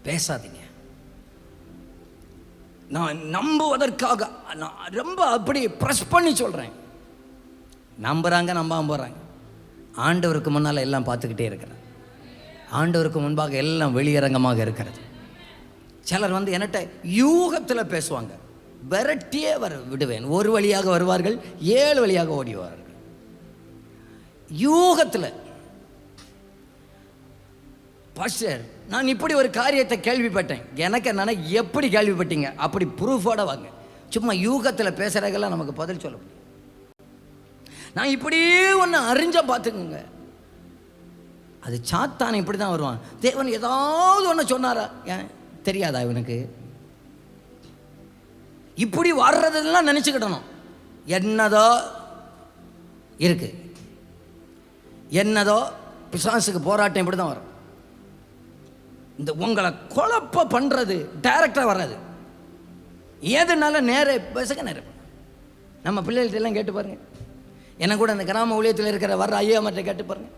பேசாதீங்க. நான் நம்புவதற்காக நான் ரொம்ப அப்படி ப்ரெஸ் பண்ணி சொல்கிறேன். நம்புகிறாங்க, நம்பாம போகிறாங்க. ஆண்டவருக்கு முன்னால் எல்லாம் பார்த்துக்கிட்டே இருக்கிறேன். ஆண்டவருக்கு முன்பாக எல்லாம் வெளியரங்கமாக இருக்கிறது. சிலர் வந்து என்கிட்ட யூகத்தில் பேசுவாங்க, விரட்டியே விடுவேன். ஒரு வழியாக வருவார்கள், 7 வழியாக ஓடிவார்கள். யூகத்தில் பாஸ்டர் நான் இப்படி ஒரு காரியத்தை கேள்விப்பட்டேன். எனக்கு என்னன்னா, எப்படி கேள்விப்பட்டீங்க? அப்படி ப்ரூஃபோட வாங்க. சும்மா யூகத்தில் பேசுகிறதெல்லாம் நமக்கு பதில் சொல்ல முடியும். நான் இப்படியே ஒன்று அறிஞ்ச பார்த்துக்குங்க. அது சாத்தான இப்படி தான் வருவான். தேவன் ஏதாவது ஒன்று சொன்னாரா? ஏன் தெரியாதா இவனுக்கு? இப்படி வர்றதெல்லாம் நினச்சிக்கிடணும். என்னதோ இருக்கு, என்னதோ பிசாசுக்கு போராட்டம் இப்படி தான் வரும். இந்த உங்களை குழப்ப பண்ணுறது டைரக்டாக வராது. ஏதுனால நேர பேசுங்க, நேரம். நம்ம பிள்ளைகள்ட்ட எல்லாம் கேட்டு பாருங்க. எனக்கு கூட அந்த கிராம ஊழியத்தில் இருக்கிற வர்ற ஐயா மட்டும் கேட்டு பாருங்க.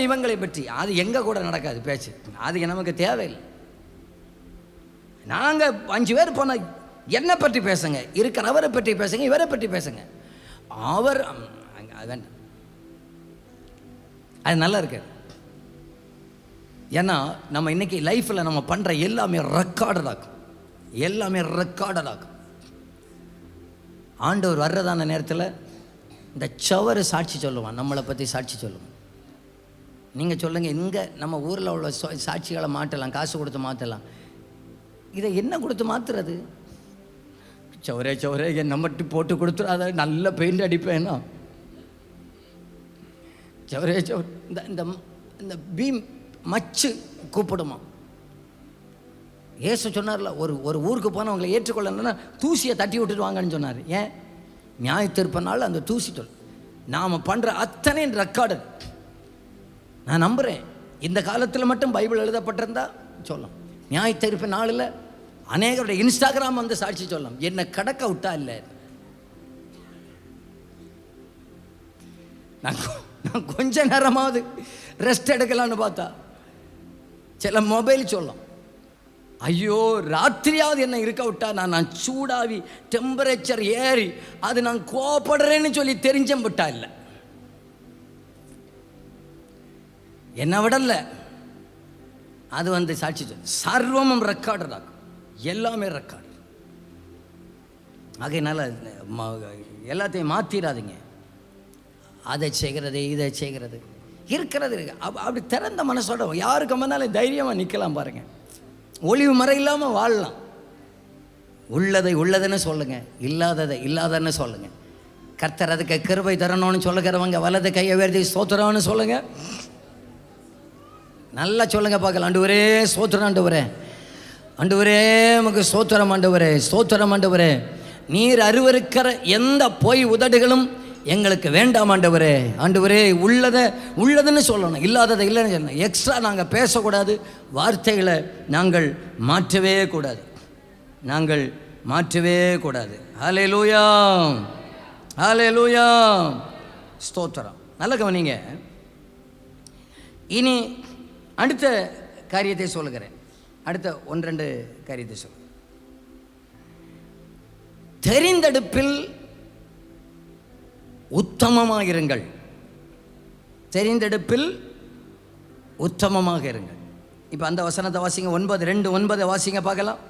இவங்களை பற்றி அது எங்கே கூட நடக்காது பேச்சு. அது நமக்கு தேவையில்லை. நாங்கள் 5 பேர் போனால் என்னை பற்றி பேசுங்க, இருக்கிற அவரை பற்றி பேசுங்க, இவரை பற்றி பேசுங்க. அவர் வேண்டாம், அது நல்லா இருக்காது. ஏன்னா நம்ம இன்னைக்கு லைஃப்பில் நம்ம பண்ணுற எல்லாமே ரெக்கார்டடாகும், எல்லாமே ரெக்கார்டடாகும். ஆண்டவர் வர்றதான நேரத்தில் இந்த சவறு சாட்சி சொல்லுவான், நம்மளை பற்றி சாட்சி சொல்லுவான். நீங்கள் சொல்லுங்கள், இங்கே நம்ம ஊரில் உள்ள சாட்சிகளை மாற்றலாம், காசு கொடுத்து மாற்றலாம். இதை என்ன கொடுத்து மாற்றுறது? சவரே என்னை மட்டும் போட்டு கொடுத்துடாத, நல்ல பெயிண்ட் அடிப்பேன்னா. சவரே இந்த பீம் மச்சு கூப்பிடுமா? ஏசு சொன்னார்ல, ஒரு ஊருக்கு போனால் அவங்களை ஏற்றுக்கொள்ளணும்னா தூசியை தட்டி விட்டுட்டு வாங்கன்னு சொன்னார். ஏன்? நியாயத்தீர்ப்பினால அந்த தூசி சொல். நாம் பண்ணுற அத்தனை ரெக்கார்டு நான் நம்புகிறேன். இந்த காலத்தில் மட்டும் பைபிள் எழுதப்பட்டிருந்தா சொல்லலாம். நியாயத்தீர்ப்பு நாளில் அநேகருடைய இன்ஸ்டாகிராம் வந்து சாட்சி சொல்லலாம். என்னை கடக்க விட்டா இல்லை. நான் கொஞ்ச நேரமாவது ரெஸ்ட் எடுக்கலான்னு பார்த்தா சில மொபைல் சொல்லும். ஐயோ ராத்திரியாவது என்ன இருக்க விட்டா நான் சூடாவி டெம்பரேச்சர் ஏறி அது நான் கோபப்படுறேன்னு சொல்லி தெரிஞ்சம் விட்டா இல்லை, என்ன விடல. அது சாட்சி சொல்லு, சர்வமும் ரெக்கார்டு தான், எல்லாமே ரெக்கார்டு. ஆகையினால எல்லாத்தையும் மாற்றிடாதீங்க. அதை செய்கிறது இதை செய்கிறது இருக்கிறது இருக்கு. அப்படி திறந்த மனசோட யாருக்கு முன்னாலும் தைரியமாக நிற்கலாம் பாருங்கள். ஒளிவு மறை இல்லாமல் வாழலாம். உள்ளதை உள்ளதுன்னு சொல்லுங்கள், இல்லாததை இல்லாதன்னு சொல்லுங்கள். கர்த்தர் அதுக்கு கிருபை தரணும்னு சொல்லுகிறவங்க வலது கையை உயர்த்தி ஸ்தோத்திரம்னு சொல்லுங்கள். நல்லா சொல்லுங்க பார்க்கலாம். ஆண்டவரே ஸ்தோத்திரம், ஆண்டவரே ஆண்டவரே நமக்கு ஸ்தோத்திரம், ஆண்டவரே ஸ்தோத்திரம், ஆண்டவரே நீர் அருவருக்கிற எந்த பொய் உதடுகளும் எங்களுக்கு வேண்டாம் ஆண்டவரே. ஆண்டவரே உள்ளதுன்னு சொல்லணும், இல்லாததை இல்லைன்னு சொல்லணும். எக்ஸ்ட்ரா நாங்கள் பேசக்கூடாது, வார்த்தைகளை நாங்கள் மாற்றவே கூடாது, நாங்கள் மாற்றவே கூடாது. ஹல்லேலூயா ஹல்லேலூயா ஸ்தோத்திரம். நல்ல கவனிங்க. இனி அடுத்த காரியத்தை சொல்லுகிறேன். அடுத்த 1-2 காரியத்தை சொல்லுங்க. தெரிந்தெடுப்பில் உத்தமமாக இருங்கள். தெரிந்தெடுப்பில் உத்தமமாக இருங்கள். இப்போ அந்த வசனத்தை வாசிங்க. 9:2-9 வாசிங்க பார்க்கலாம்.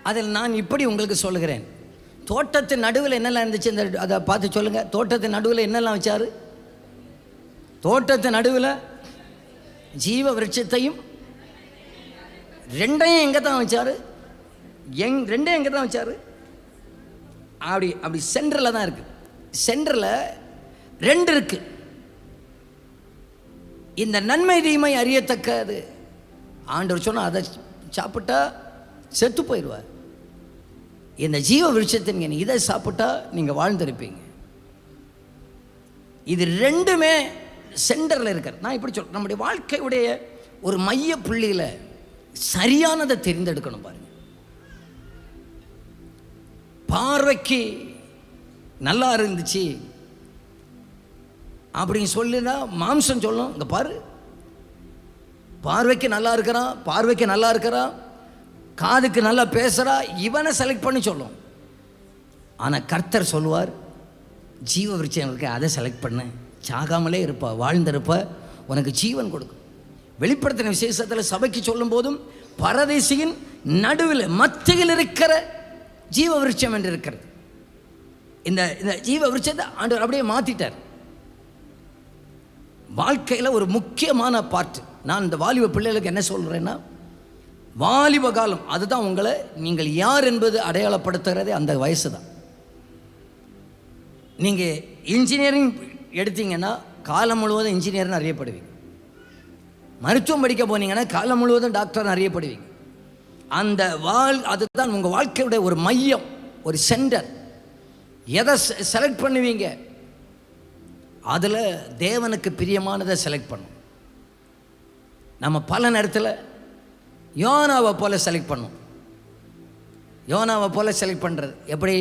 அதில் நான் இப்படி உங்களுக்கு சொல்லுகிறேன். தோட்டத்தின் நடுவில் என்னெல்லாம் இருந்துச்சு அதை பார்த்து சொல்லுங்கள். தோட்டத்தின் நடுவில் என்னெல்லாம் வச்சார்? தோட்டத்தின் நடுவில் ஜீவ விருட்சத்தையும் ரெண்டையும் எங்கே தான் வச்சார்? ரெண்டையும் எங்கே தான் வச்சார்? அப்படி சென்டரில் தான் இருக்குது. சென்டரில் 2 இருக்குது. இந்த நன்மை தீமை அறியத்தக்கது ஆண்டவர் சொன்னால் அதை சாப்பிட்டா செத்து போயிடுவார். இந்த ஜீவ விருட்சத்தின் இதை சாப்பிட்டா நீங்கள் வாழ்ந்திருப்பீங்க. இது 2மே சென்டரில் இருக்கிற. நான் இப்படி சொல்கிறேன், நம்முடைய வாழ்க்கையுடைய ஒரு மைய புள்ளியில் சரியானதை தெரிந்தெடுக்கணும் பாருங்க. பார்வைக்கு நல்லா இருந்துச்சு அப்படின்னு சொல்லினா மாம்சம் சொல்லும், இங்கே பாரு பார்வைக்கு நல்லா இருக்கிறான், பார்வைக்கு நல்லா இருக்கிறான், காதுக்கு நல்லா பேசுகிறா, இவனை செலக்ட் பண்ணி சொல்லும். ஆனால் கர்த்தர் சொல்லுவார், ஜீவ விருட்சம் இருக்கு, அதை செலக்ட் பண்ணு, சாகாமலே இருப்பா, வாழ்ந்திருப்ப, உனக்கு ஜீவன் கொடுக்கும். வெளிப்படுத்தின விசேஷத்தில் சபைக்கு சொல்லும் போதும் பரதேசியின் நடுவில் மத்தியில் இருக்கிற ஜீவ விருட்சம் என்று இருக்கிறது. இந்த ஜீவ விருட்சத்தை ஆண்டவர் அப்படியே மாற்றிட்டார். வாழ்க்கையில் ஒரு முக்கியமான பார்ட். நான் இந்த வாலிப பிள்ளைகளுக்கு என்ன சொல்கிறேன்னா, வாலிப காலம் அதுதான் உங்களை நீங்கள் யார் என்பது அடையாளப்படுத்துகிறதே அந்த வயசு தான். நீங்கள் இன்ஜினியரிங் எடுத்தீங்கன்னா காலம் முழுவதும் இன்ஜினியர்னு அறியப்படுவீங்க. மருத்துவம் படிக்க போனீங்கன்னா காலம் முழுவதும் டாக்டர்னு அறியப்படுவீங்க. அந்த அதுதான் உங்கள் வாழ்க்கையுடைய ஒரு மையம், ஒரு சென்டர். எதை செலக்ட் பண்ணுவீங்க? அதில் தேவனுக்கு பிரியமானதை செலக்ட் பண்ணும். நம்ம பல நேரத்தில் யோனாவை போல செலக்ட் பண்ணும். யோனாவை போல செலக்ட் பண்ணுறது எப்படி?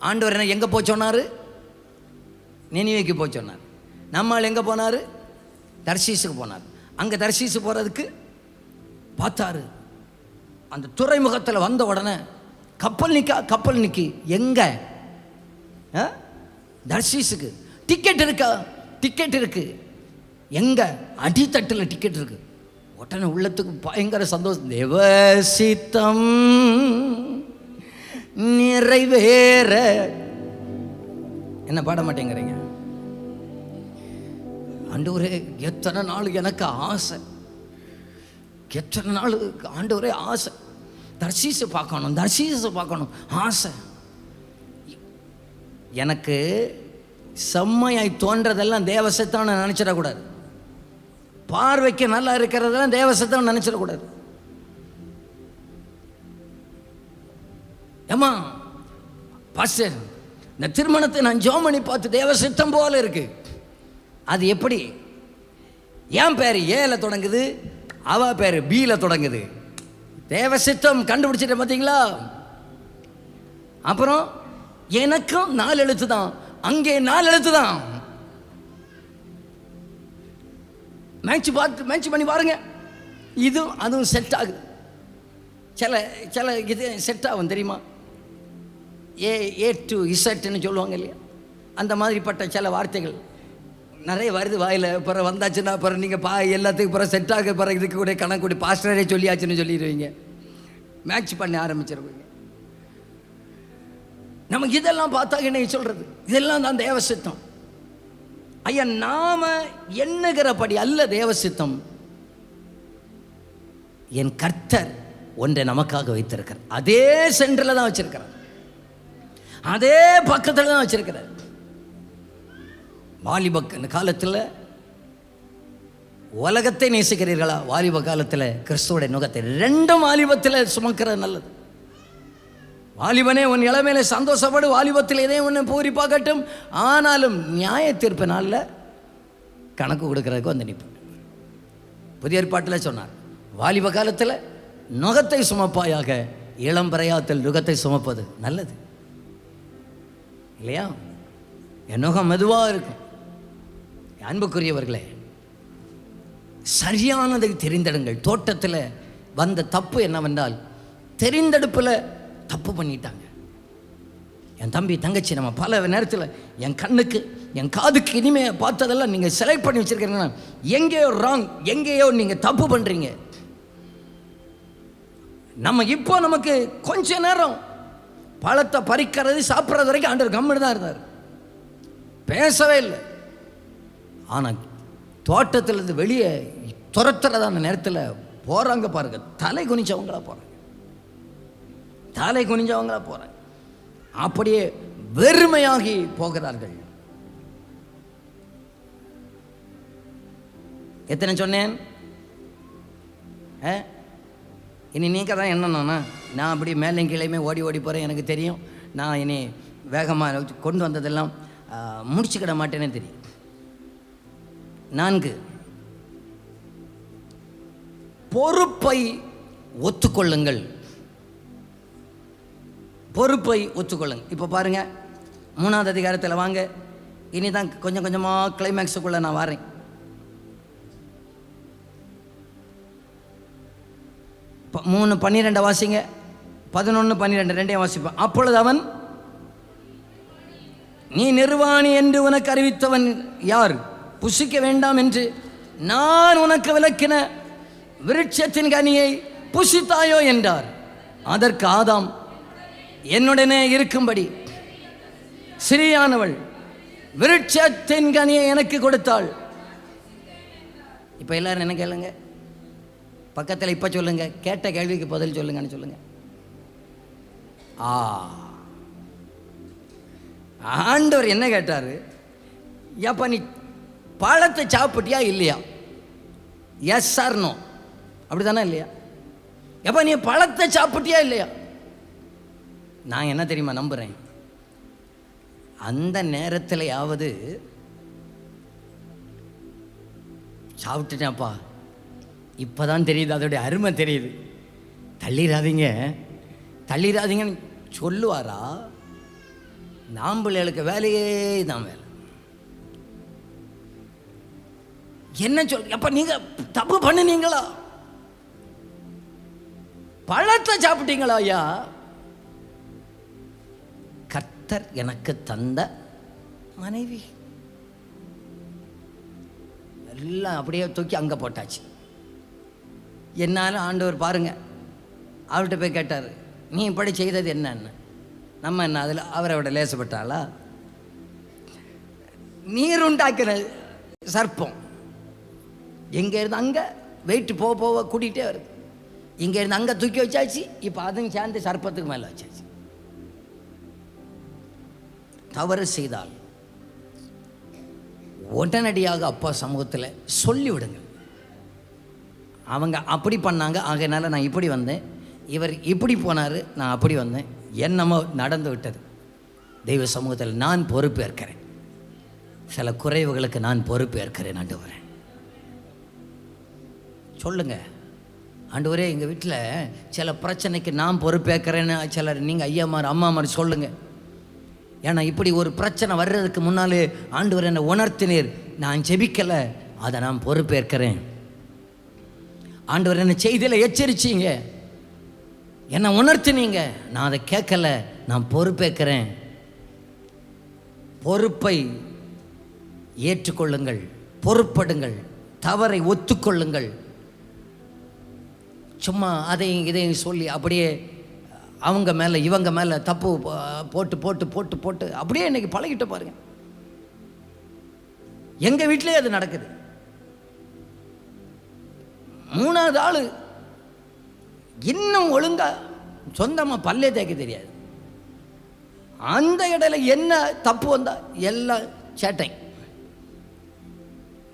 ஆண்டவர் என்ன எங்கே போய் சொன்னார்? நினிவேக்கு போய் சொன்னார். நம்மால் எங்கே போனார்? தர்சீஸுக்கு போனார். அங்கே தர்சீஸு போகிறதுக்கு பார்த்தாரு. அந்த துறைமுகத்தில் வந்த உடனே கப்பல் நிற்கி எங்கே? தர்சீஸுக்கு. டிக்கெட் இருக்கா? டிக்கெட் இருக்கு. எங்கே? அடித்தட்டில் டிக்கெட் இருக்கு. உடனே உள்ளத்துக்கு பயங்கர சந்தோஷம். தேவசித்தம் நிறைவேற. என்ன பாட மாட்டேங்கிறீங்க? ஆண்டவரே எத்தனை நாள் எனக்கு ஆசை, எத்தனை நாள் ஆண்டவரே ஆசை, தர்சீஸை பார்க்கணும் ஆசை. எனக்கு செம்மையாய் தோன்றதெல்லாம் தேவசத்தான நினச்சிடக்கூடாது. பார்வைக்கு நல்லா இருக்கிறதெல்லாம் தேவசத்தம் நினைச்சிடக்கூடாது. ஏமா பாஸ்டர், இந்த திருமணத்தை நான் ஜெபம் பண்ணி பார்த்து தேவசித்தம் போல இருக்கு. அது எப்படி? என் பேர் ஏல தொடங்குது, அவ பேர் பீல தொடங்குது. தேவ சித்தம் கண்டுபிடிச்சிட்ட பார்த்தீங்களா? அப்புறம் எனக்கும் 4 எழுத்து தான், அங்கே 4 எழுத்து தான். மேட்ச் பண்ணி பாருங்க. இதுவும் அதுவும் செட் ஆகுது. சில இது செட் ஆகும் தெரியுமா? ஏ டு இசட்னு சொல்லுவாங்க இல்லையா? அந்த மாதிரிப்பட்ட சில வார்த்தைகள் நிறைய வருது வாயில். பிறகு வந்தாச்சுன்னா பிறகு நீங்கள் எல்லாத்துக்கும் பிறகு செட் ஆக பிறகு இதுக்கு கூட கணக்கு கூட பாஸ்டரே சொல்லியாச்சுன்னு சொல்லிடுவீங்க. மேட்ச் பண்ண ஆரம்பிச்சிருவீங்க. நமக்கு இதெல்லாம் பார்த்தா என்ன சொல்கிறது? இதெல்லாம் தான் தேவ சித்தம். ஐயா, நாம எண்ணுகிறபடி அல்ல தேவ சித்தம். என் கர்த்தர் ஒன்றை நமக்காக வைத்திருக்கிறார். அதே சென்டரில் தான் வச்சிருக்கிறார், அதே பக்கத்தில் தான் வச்சிருக்கிறார். வாலிப காலத்தில் உலகத்தை நேசிக்கிறீர்களா? வாலிப காலத்தில் கிறிஸ்துவோட நுகத்தை. 2 வாலிபத்தில் சுமக்கிறது நல்லது. வாலிபனே, உன் இளமையில சந்தோஷப்படு, வாலிபத்தில் எதே ஒன்று பூரிப்பாகட்டும். ஆனாலும் நியாய தீர்ப்பு நாளில் கணக்கு கொடுக்கறதுக்கு வந்து நிற்பேன். புதிய ஏற்பாட்டில் சொன்னார், வாலிப காலத்தில் நுகத்தை சுமப்பாயாக, இளம் பிரயாத்தில் நுகத்தை சுமப்பது நல்லது இல்லையா? என் நுகம் மெதுவாக இருக்கும். அன்புக்குரியவர்களே, சரியானதை தெரிந்தெடுங்கள். தோட்டத்தில் வந்த தப்பு என்னவென்றால், தெரிந்தெடுப்பில் தப்பு பண்ணிட்டாங்க. என் தம்பி தங்கச்சி, நம்ம பல நேரத்தில் என் கண்ணுக்கு என் காதுக்கு இனிமையை பார்த்ததெல்லாம் நீங்கள் செலக்ட் பண்ணி வச்சுருக்கீங்கன்னா எங்கேயோ ராங், எங்கேயோ நீங்கள் தப்பு பண்ணுறீங்க. நமக்கு கொஞ்ச நேரம் பழத்தை பறிக்கிறது சாப்பிட்றது வரைக்கும் ஆண்டவர் கம்முன்னு தான் இருந்தார், பேசவே இல்லை. ஆனால் தோட்டத்திலேருந்து வெளியே துரத்துறதான நேரத்தில் போகிறாங்க பாருங்க, தலை குனிஞ்சவங்களா போகிறாங்க, அப்படியே வெறுமையாகி போகிறார்கள். எத்தனை சொன்னேன்? இனி நீங்கள் தான் என்னன்னா, நான் அப்படி மேலே கீழேயுமே ஓடி போகிறேன், எனக்கு தெரியும். நான் இனி வேகமாக கொண்டு வந்ததெல்லாம் முடிச்சுக்கிட மாட்டேனே தெரியும். 4, பொறுப்பை ஒத்துக்கொள்ளுங்கள். பொறுப்பை ஒத்துக்கொள்ளுங்கள். இப்போ பாருங்க, 3ஆவது அதிகாரத்தில் வாங்க. இனி தான் கொஞ்சம் கொஞ்சமாக கிளைமேக்ஸுக்குள்ளே நான் வரேன். இப்போ 3:12 வாசிங்க. 11:12 ரெண்டையும் வாசிப்பேன். அப்பொழுது அவன், நீ நிர்வாணி என்று உனக்கு அறிவித்தவன் யார்? புசிக்க வேண்டாம் என்று நான் உனக்கு விலக்கின விருட்சத்தின் கனியை புசித்தாயோ என்றார். அதற்கு ஆதாம், என்னுடனே இருக்கும்படி சிறியானவள் விருட்சத்தின் கனியை எனக்கு கொடுத்தாள். இப்போ எல்லாரும் என்ன கேளுங்க, பக்கத்தில் இப்போ சொல்லுங்க, கேட்ட கேள்விக்கு பதில் சொல்லுங்கன்னு சொல்லுங்க. ஆண்டவர் என்ன கேட்டார்? ஏப்பா நீ பழத்தை சாப்பிட்டியா இல்லையா? எஸ் சார் நோ, அப்படி தானே இல்லையா? ஏப்பா நீ பழத்தை சாப்பிட்டியா இல்லையா? நான் என்ன தெரியுமா நம்புகிறேன், அந்த நேரத்திலையாவது சாப்பிட்டுட்டேன்ப்பா, இப்போ தான் தெரியுது அதோடைய அருமை தெரியுது, தள்ளிடாதீங்கன்னு சொல்லுவாரா? நாம் பிள்ளைகளுக்கு வேலையே தான் வேலை. என்ன அப்போ நீங்கள் தப்பு பண்ணினீங்களா? பழத்தை சாப்பிட்டீங்களா? ஐயா, கர்த்தர் எனக்கு தந்த மனைவி எல்லாம் அப்படியே தூக்கி அங்கே போட்டாச்சு. என்னாலும் ஆண்டவர் பாருங்க, அவர்கிட்ட போய் கேட்டார், நீ இப்படி செய்தது என்னன்னு. நம்ம என்ன அதில் அவரை விட லேசப்பட்டாளா? நீர் உண்டாக்கின சர்ப்பம் எங்கே இருந்து அங்கே வெயிட்டு போக கூட்டிகிட்டே வருது. இங்கே இருந்து அங்கே தூக்கி வச்சாச்சு, இப்போ அதுவும் சேர்ந்து சர்ப்பத்துக்கு மேலே வச்சாச்சு. தவறு செய்தால் உடனடியாக அப்பா சமூகத்தில் சொல்லிவிடுங்க. அவங்க அப்படி பண்ணாங்க, ஆகையினால நான் இப்படி வந்தேன், இவர் இப்படி போனார், நான் அப்படி வந்தேன், என்னமோ நடந்து விட்டது. தெய்வ சமூகத்தில் நான் பொறுப்பு ஏற்கிறேன், சில குறைவுகளுக்கு நான் பொறுப்பு ஏற்கிறேன். ஆண்டவரே சொல்லுங்க. ஆண்டவரே எங்கள் வீட்டில் சில பிரச்சனைக்கு நான் பொறுப்பேற்கிறேன்னு சிலர் நீங்கள் ஐயா மாதிரி அம்மா மாதிரி சொல்லுங்கள். ஏன்னா இப்படி ஒரு பிரச்சனை வர்றதுக்கு முன்னாலே ஆண்டவர் என்னை உணர்த்தினீர், நான் ஜெபிக்கலை, அதை நான் பொறுப்பேற்கிறேன். ஆண்டவர் என்னை செய்தியில் எச்சரிச்சிங்க, என்னை உணர்த்தினீங்க, நான் அதை கேட்கலை, நான் பொறுப்பேற்கிறேன். பொறுப்பை ஏற்றுக்கொள்ளுங்கள், பொறுப்படுங்கள், தவறை ஒத்துக்கொள்ளுங்கள். சும்மா அதையும் இதையும் சொல்லி அப்படியே அவங்க மேலே இவங்க மேலே தப்பு போட்டு போட்டு போட்டு போட்டு அப்படியே இன்னைக்கு பழகிட்டு பாருங்க. எங்கள் வீட்டிலே அது நடக்குது. 3வது ஆள் இன்னும் ஒழுங்கா சொந்தமாக பல்லே தேய்க்க தெரியாது. அந்த இடையில என்ன தப்பு வந்தா எல்லாம் சேட்டை.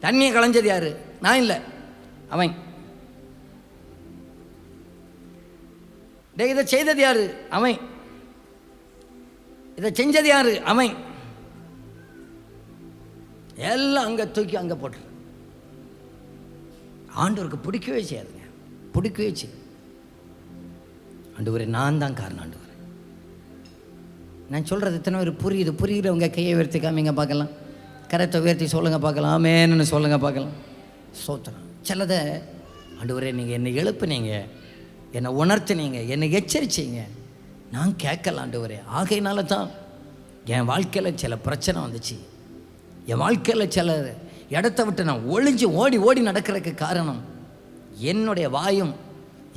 தண்ணியை களைஞ்சது யாரு? நான் இல்லை, அவன். இதை செய்தது யாரு? அவன். இதை செஞ்சது யாரு? அவன். எல்லாம் அங்கே தூக்கி அங்கே போட்டு. ஆண்டவருக்கு பிடிக்கவே செய்யாதுங்க, பிடிக்கவே செய்யும். ஆண்டவரே நான் தான் காரணம். ஆண்டவரே நான் சொல்கிறது இத்தனை பேர் புரியுது? புரியுறவங்க கையை உயர்த்தி காமிங்க பார்க்கலாம், கரத்தை உயர்த்தி சொல்லுங்கள் பார்க்கலாம், ஆமேன்னு சொல்லுங்கள் பார்க்கலாம். சோத்திரம். சிலதை ஆண்டவரே நீங்கள் என்னை எழுப்புனீங்க, என்னை உணர்த்தினீங்க, என்னை எச்சரிச்சிங்க, நான் கேட்கல ஆண்டவரே. ஆகையினால தான் என் வாழ்க்கையில் சில பிரச்சனை வந்துச்சு. என் வாழ்க்கையில் சில இடத்த விட்டு நான் ஒளிஞ்சு ஓடி ஓடி நடக்கிறதுக்கு காரணம் என்னுடைய வாயும்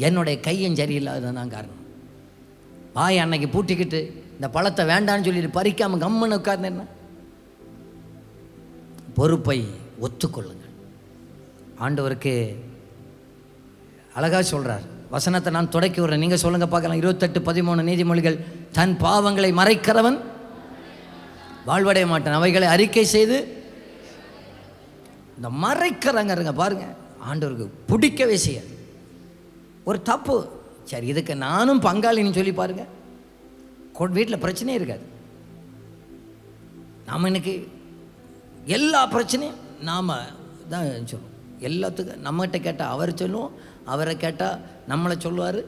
என்னுடைய கையும் சரியில்லாதது தான் காரணம். வாயை அன்னைக்கு பூட்டிக்கிட்டு இந்த பழத்தை வேண்டான்னு சொல்லிட்டு பறிக்காமல் கம்முன்னு உட்கார்ந்தேன்னா. பொறுப்பை ஒத்துக்கொள்ளுங்கள். ஆண்டவருக்கு அழகாக சொல்கிறார். வசனத்தை நான் தொடக்கி விடுறேன், நீங்கள் சொல்லுங்கள் பார்க்கலாம். 28:13 நீதிமொழிகள். தன் பாவங்களை மறைக்கிறவன் வாழ்வடைய மாட்டான், அவைகளை அறிக்கை செய்து. இந்த மறைக்கிறாங்க பாருங்க, ஆண்டவருக்கு பிடிக்கவே செய்யாது. ஒரு தப்பு, சரி இதுக்கு நானும் பங்காளின்னு சொல்லி பாருங்க, வீட்டில் பிரச்சனையே இருக்காது. நாம் இன்னைக்கு எல்லா பிரச்சனையும் நாம் தான் சொல்லுவோம். எல்லாத்துக்கும் நம்மகிட்ட கேட்டால் அவர் சொல்லுவோம், அவரை கேட்டால் நம்மளை சொல்லுவார்.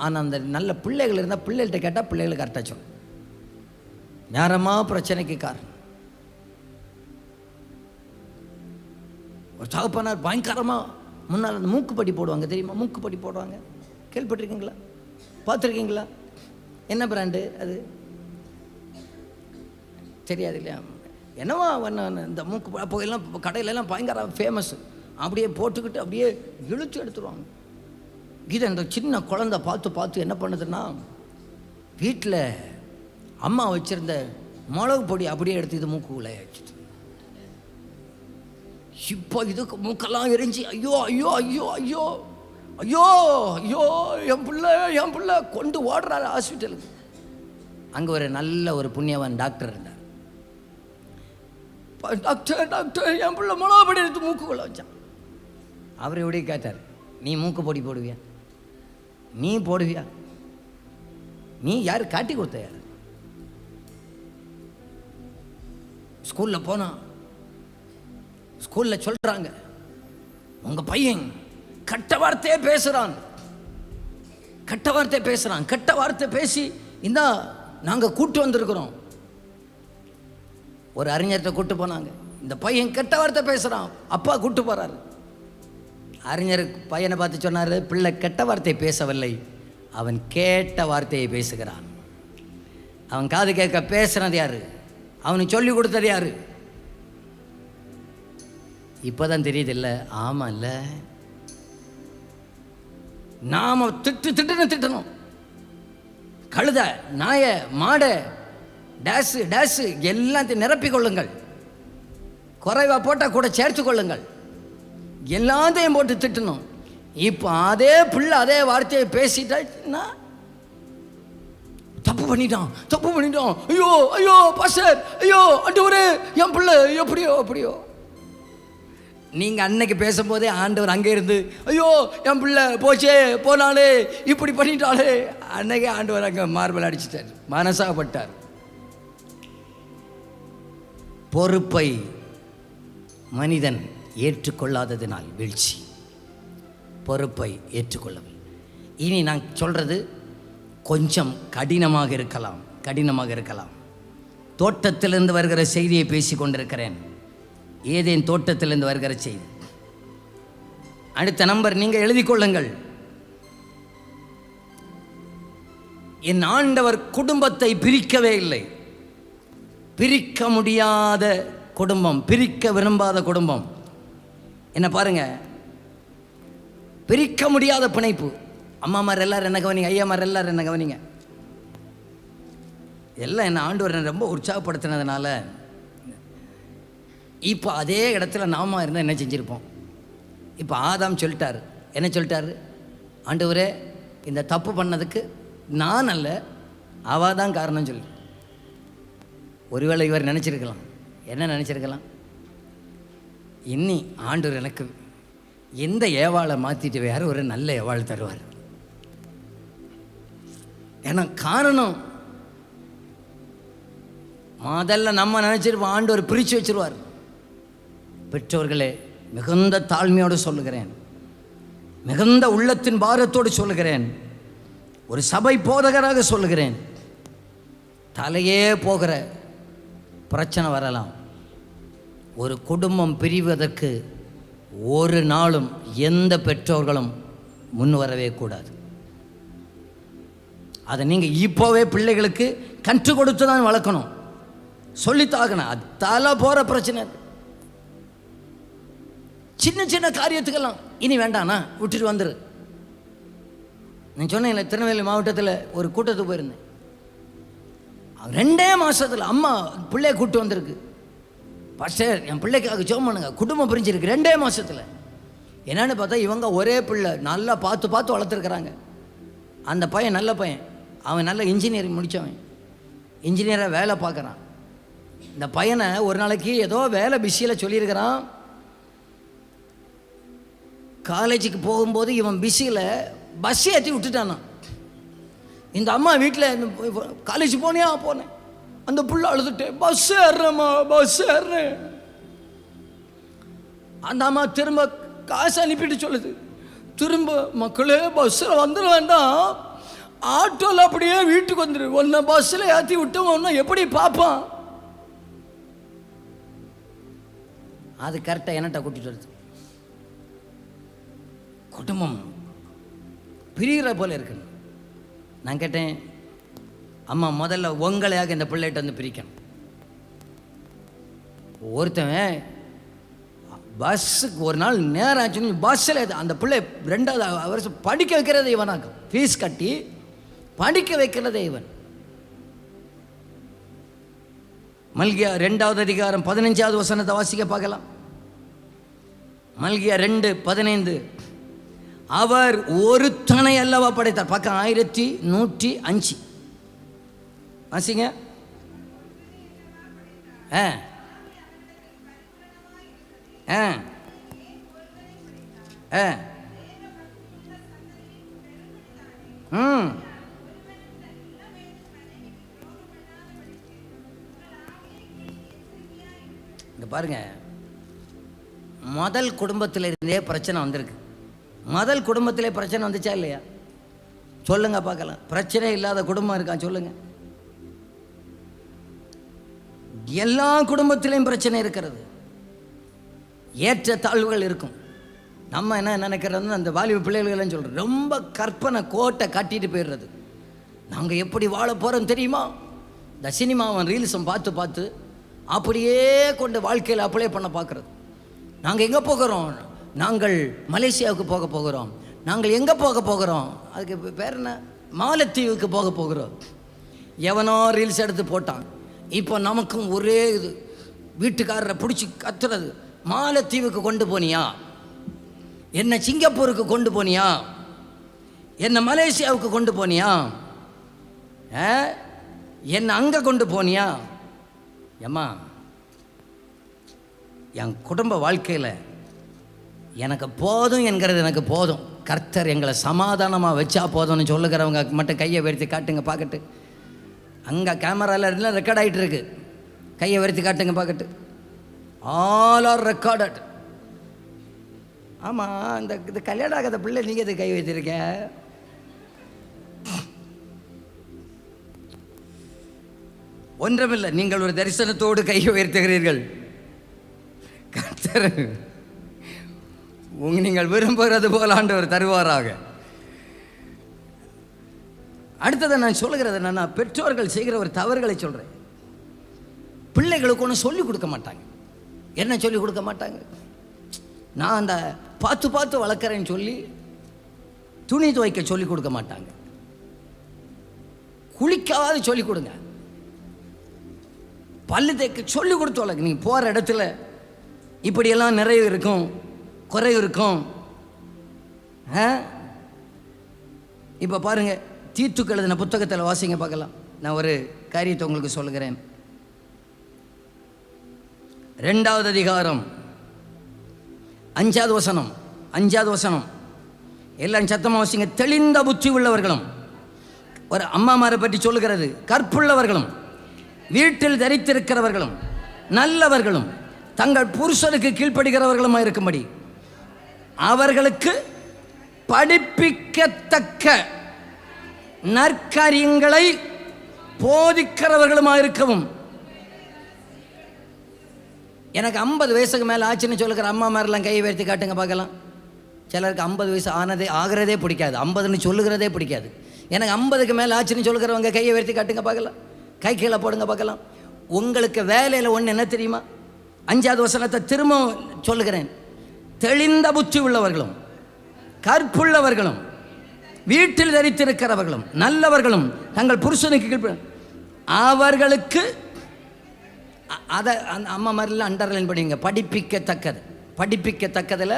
ஆனால் அந்த நல்ல பிள்ளைகள் இருந்தால் பிள்ளைகள்கிட்ட கேட்டால் பிள்ளைகளை கரெக்டாக சொல்லும். நேரமாக பிரச்சனைக்கு காரணம். ஒரு தகப்பனார் பயங்கரமாக முன்னால் அந்த மூக்குப்படி போடுவாங்க, தெரியுமா? மூக்குப்படி போடுவாங்க, கேள்விப்பட்டிருக்கீங்களா? பார்த்துருக்கீங்களா? என்ன பிராண்டு அது தெரியாது இல்லையா? என்னவா இந்த மூக்கு அப்போ எல்லாம் கடையிலெல்லாம் பயங்கர ஃபேமஸ். அப்படியே போட்டுக்கிட்டு அப்படியே இழுத்து எடுத்துருவாங்க. இதை இந்த சின்ன குழந்தை பார்த்து பார்த்து என்ன பண்ணுதுன்னா, வீட்டில் அம்மா வச்சுருந்த மிளகு பொடி அப்படியே எடுத்து இது மூக்குள்ளே வச்சுட்டு, இப்போ இதுக்கு மூக்கெல்லாம் எரிஞ்சு ஐயோ ஐயோ ஐயோ ஐயோ ஐயோ ஐயோ என் பிள்ளை கொண்டு ஓடுறாரு ஹாஸ்பிட்டலுக்கு. அங்கே ஒரு நல்ல ஒரு புண்ணியவான் டாக்டர் இருந்தார். டாக்டர் என் பிள்ளை மிளகு பொடி எடுத்து மூக்குக்குள்ளே வச்சான். அவர் எப்படியே கேட்டார், நீ மூக்கு பொடி போடுவியா? நீ போடுவியா? நீ யார் காட்டி கொடுத்த? யார்? ஸ்கூலில் போனா ஸ்கூலில் சொல்கிறாங்க, உங்கள் பையன் கெட்ட வார்த்தையே பேசுகிறான், கெட்ட வார்த்தை பேசுகிறான், கெட்ட வார்த்தை பேசி இந்த நாங்கள் கூட்டு வந்திருக்கிறோம். ஒரு அறிஞர்கிட்ட கூட்டு போனாங்க, இந்த பையன் கெட்ட வார்த்தை பேசுகிறான், அப்பா கூட்டு போகிறாரு. அறிஞர் பையனை பார்த்து சொன்னார், பிள்ளை கெட்ட வார்த்தை பேசவில்லை, அவன் கேட்ட வார்த்தையை பேசுகிறான். அவன் காது கேட்க பேசுனது யாரு? அவனுக்கு சொல்லி கொடுத்தது யாரு? இப்போதான் தெரியுது இல்லை? ஆமாம் இல்லை, நாம திட்டணும். கழுத, நாய, மாட, டேஸு டேஸு எல்லாத்தையும் நிரப்பிக் கொள்ளுங்கள். குறைவா போட்டால் கூட சேர்த்து கொள்ளுங்கள். எல்லாத்தையும் போட்டு திட்டணும். இப்போ அதே பிள்ளை அதே வார்த்தையை பேசிட்டா தப்பு பண்ணிட்டான், ஐயோ ஐயோ பாஸ்டர், ஐயோ ஆண்டவரே என் பிள்ளை எப்படியோ அப்படியோ. நீங்கள் அன்னைக்கு பேசும்போதே ஆண்டவர் அங்கே இருந்து ஐயோ என் பிள்ளை போச்சே போனாலே இப்படி பண்ணிட்டாலே, அன்னைக்கே ஆண்டவர் அங்கே மார்பல் அடிச்சிட்டார், மனசாகப்பட்டார். பொறுப்பை மனிதன் ஏற்றுக்கொள்ளாததினால் வீழ்ச்சி. பொறுப்பை ஏற்றுக்கொள்ளவில்லை. இனி நான் சொல்கிறது கொஞ்சம் கடினமாக இருக்கலாம். தோட்டத்திலிருந்து வருகிற செய்தியை பேசி கொண்டிருக்கிறேன். ஏதேன் தோட்டத்திலிருந்து வருகிற செய்தி. அடுத்த நம்பர் நீங்கள் எழுதி கொள்ளுங்கள். என் ஆண்டவர் குடும்பத்தை பிரிக்கவே இல்லை. பிரிக்க முடியாத குடும்பம், பிரிக்க விரும்பாத குடும்பம். என்ன பாருங்க, பிரிக்க முடியாத பிணைப்பு. அம்மாமார் எல்லாரும் என்ன கவனிங்க, ஐயாமார் எல்லாரும் என்ன கவனிங்க. எல்லாம் என்ன ஆண்டவர் ரொம்ப உற்சாகப்படுத்தினதுனால இப்போ அதே இடத்துல நாம இருந்தால் என்ன செஞ்சுருப்போம். இப்போ ஆதாம் சொல்லிட்டார், என்ன சொல்லிட்டாரு, ஆண்டவரே இந்த தப்பு பண்ணதுக்கு நான் அல்ல, அவள் தான் காரணம் சொல்லி. ஒருவேளை இவர் நினச்சிருக்கலாம், என்ன நினச்சிருக்கலாம், இன்னி ஆண்டவர் எனக்கு எந்த ஏவாளை மாற்றிட்டு வேறு ஒரு நல்ல ஏவாள் தருவார். ஏன்னா காரணம் முதல்ல நம்ம நினச்சிருப்போம் ஆண்டவர் பிரித்து வச்சிருவார். பெற்றோர்களே, மிகுந்த தாழ்மையோடு சொல்லுகிறேன், மிகுந்த உள்ளத்தின் பாரத்தோடு சொல்லுகிறேன், ஒரு சபை போதகராக சொல்லுகிறேன், தலையே போகிற பிரச்சனை வரலாம். ஒரு குடும்பம் பிரிவதற்கு ஒரு நாளும் எந்த பெற்றோர்களும் முன் வரவே கூடாது. அதை நீங்கள் இப்போவே பிள்ளைகளுக்கு கற்றுக் கொடுத்து தான் வளர்க்கணும், சொல்லித்தாகணும். அது தலை போகிற பிரச்சனை. சின்ன சின்ன காரியத்துக்கெல்லாம் இனி வேண்டாண்ணா விட்டுட்டு வந்துரு. நான் சொன்னேன், திருநெல்வேலி மாவட்டத்தில் ஒரு கூட்டத்துக்கு போயிருந்தேன். 2 மாதத்தில் அம்மா பிள்ளைய கூப்பிட்டு வந்திருக்கு. பாஸ்டர் என் பிள்ளைக்காக ஜெபம் பண்ணுங்க, குடும்பம் பிரிஞ்சிருக்கு 2 மாதத்தில். என்னன்னு பார்த்தா இவங்க ஒரே பிள்ளை நல்லா பார்த்து வளர்த்துருக்குறாங்க. அந்த பையன் நல்ல பையன், அவன் நல்ல இன்ஜினியரிங் முடித்தவன், இன்ஜினியராக வேலை பார்க்குறான். இந்த பையனை ஒரு நாளைக்கு ஏதோ வேலை பிஸியில் சொல்லியிருக்கிறான். காலேஜுக்கு போகும்போது இவன் பிஸியில் பஸ் ஏற்றி விட்டுட்டானா. இந்த அம்மா வீட்டில் காலேஜ் போனியா, போனேன். அந்த புள்ள அழுதுட்டேன், பஸ் ஏறுறேம்மா, பஸ் ஏறுறேன். அந்த அம்மா திரும்ப காசு அனுப்பிட்டு சொல்லுது, திரும்ப மக்களே பஸ்ஸில் வந்துட வேண்டாம், ஆட்டோவில் அப்படியே வீட்டுக்கு வந்துடு, ஒன்றை பஸ்ஸில் ஏற்றி விட்டோம்னா எப்படி பார்ப்பான். அது கரெக்டாக என்னட்ட கூட்டிகிட்டு வருது. குடும்பம் பிரிகிற போல இருக்குன்னு நான் கேட்டேன். அம்மா முதல்ல உங்களையாக இந்த பிள்ளைகிட்ட வந்து பிரிக்கணும். ஒருத்தவன் பஸ்ஸுக்கு ஒரு நாள் நேரம் ஆச்சுன்னு பஸ்ஸில் அந்த பிள்ளை 2வது வருஷம் படிக்க வைக்கிறதே இவனாக்கும், ஃபீஸ் கட்டி படிக்க வைக்கிறதே இவன். மல்கியா 2வது அதிகாரம் 15வது வசனத்தை வாசிக்க பார்க்கலாம். மல்கியா 2:15. அவர் ஒருத்தனை அல்லவா படைத்தார். பக்கம் 1105 வாசிங்க. இங்க பாருங்க, முதல் குடும்பத்தில் இருந்தே பிரச்சனை வந்திருக்கு. முதல் குடும்பத்திலே பிரச்சனை வந்துச்சா இல்லையா? சொல்லுங்க பார்க்கலாம். பிரச்சனை இல்லாத குடும்பம் இருக்கா சொல்லுங்க? எல்லா குடும்பத்திலையும் பிரச்சனை இருக்கிறது, ஏற்ற தாழ்வுகள் இருக்கும். நம்ம என்ன நினைக்கிறோன்னு அந்த வாலிப பிள்ளைகளெல்லாம் சொல்கிறோம், ரொம்ப கற்பனை கோட்டை கட்டிட்டு போயிடுறது. நாங்கள் எப்படி வாழ போகிறோம் தெரியுமா? இந்த சினிமாவன் ரீல்ஸும் பார்த்து அப்படியே கொண்டு வாழ்க்கையில் அப்ளை பண்ண பார்க்குறது. நாங்கள் எங்கே போகிறோம்? நாங்கள் மலேசியாவுக்கு போக போகிறோம். நாங்கள் எங்கே போக போகிறோம்? அதுக்கு பேர் என்ன? மாலத்தீவுக்கு போக போகிறோம். எவனோ ரீல்ஸ் எடுத்து போட்டான். இப்போ நமக்கும் ஒரே இது, வீட்டுக்காரரை பிடிச்சி கத்துறது, மாலத்தீவுக்கு கொண்டு போனியா, என்ன சிங்கப்பூருக்கு கொண்டு போனியா, என்ன மலேசியாவுக்கு கொண்டு போனியா, என்ன அங்கே கொண்டு போனியா? ஏம்மா, என் குடும்ப வாழ்க்கையில் எனக்கு போதும் என்கிறது எனக்கு போதும், கர்த்தர் எங்களை சமாதானமாக வச்சா போதும்னு சொல்லுகிறவங்க மட்டும் கையை வெறுத்து காட்டுங்க பார்க்கட்டு. அங்கே கேமராவில் எல்லாம் ரெக்கார்ட் ஆகிட்டு இருக்கு, கையை வெறுத்து காட்டுங்க பார்க்கட்டு. All R recorded. ஆமாம், இந்த கல்யாணம் ஆகாத பிள்ளை நீங்கள் இதை கை வைத்திருக்க. ஒன்றுமில்லை, நீங்கள் ஒரு தரிசனத்தோடு கை உயர்த்துகிறீர்கள். கர்த்தர் நீங்கள் விரும்புகிறது போல ஆண்டவர் தருவாராக. அடுத்ததை நான் சொல்லுகிறது என்னன்னா, பெற்றோர்கள் செய்கிற ஒரு தவறுகளை சொல்கிறேன். பிள்ளைகளுக்கு ஒன்று சொல்லிக் கொடுக்க மாட்டாங்க. என்ன சொல்லிக் கொடுக்க மாட்டாங்க? நான் அந்த பார்த்து பார்த்து வளர்க்குறேன்னு சொல்லி துணி துவைக்க சொல்லிக் கொடுக்க மாட்டாங்க. குளிக்காவது சொல்லிக் கொடுங்க. பல்லு தேய்க்க சொல்லிக் கொடுத்து வளர்க்க. நீங்கள் போகிற இடத்துல இப்படியெல்லாம் நிறைய இருக்கும், குறைவு இருக்கும். இப்போ பாருங்கள், தீத்துக்கு எழுதின புத்தகத்தில் வாசிங்க பார்க்கலாம். நான் ஒரு காரியத்தை உங்களுக்கு சொல்லுகிறேன். 2வது அதிகாரம் 5வது வசனம். 5வது வசனம் எல்லாம் சத்தமாக வாசிங்க. தெளிந்த புத்தி உள்ளவர்களும், ஒரு அம்மாமாரை பற்றி சொல்லுகிறது, கற்புள்ளவர்களும், வீட்டில் தரித்திருக்கிறவர்களும், நல்லவர்களும், தங்கள் புருஷனுக்கு கீழ்ப்படுகிறவர்களுமாக இருக்கும்படி அவர்களுக்கு படிப்பிக்கத்தக்க நற்காரியங்களை போதிக்கிறவர்களுமாக இருக்கவும். எனக்கு 50 வயசுக்கு மேலே ஆச்சுன்னு சொல்லுகிற அம்மா மாதிரிலாம் கையை உயர்த்தி காட்டுங்க பார்க்கலாம். சிலருக்கு 50 வயசு ஆகிறதே பிடிக்காது, 50ன்னு சொல்லுகிறதே பிடிக்காது. எனக்கு 50க்கு மேலே ஆச்சுன்னு சொல்லுகிறவங்க கையை உயர்த்தி காட்டுங்க பார்க்கலாம். கை கீழே போடுங்க பார்க்கலாம். உங்களுக்கு வேலையில் ஒன்று என்ன தெரியுமா? 5வது வசனத்தை திரும்ப சொல்லுகிறேன். தெளிந்த புத்தி உள்ளவர்களும், கற்புள்ளவர்களும், வீட்டில் தரித்திருக்கிறவர்களும், நல்லவர்களும், தங்கள் புருஷனுக்கு கீழ்ப்ப அவர்களுக்கு, அதை அந்த அம்மா மாதிரிலாம் அண்டர்லைன் பண்ணிங்க. படிப்பிக்கத்தக்கது. படிப்பிக்கத்தக்கதில்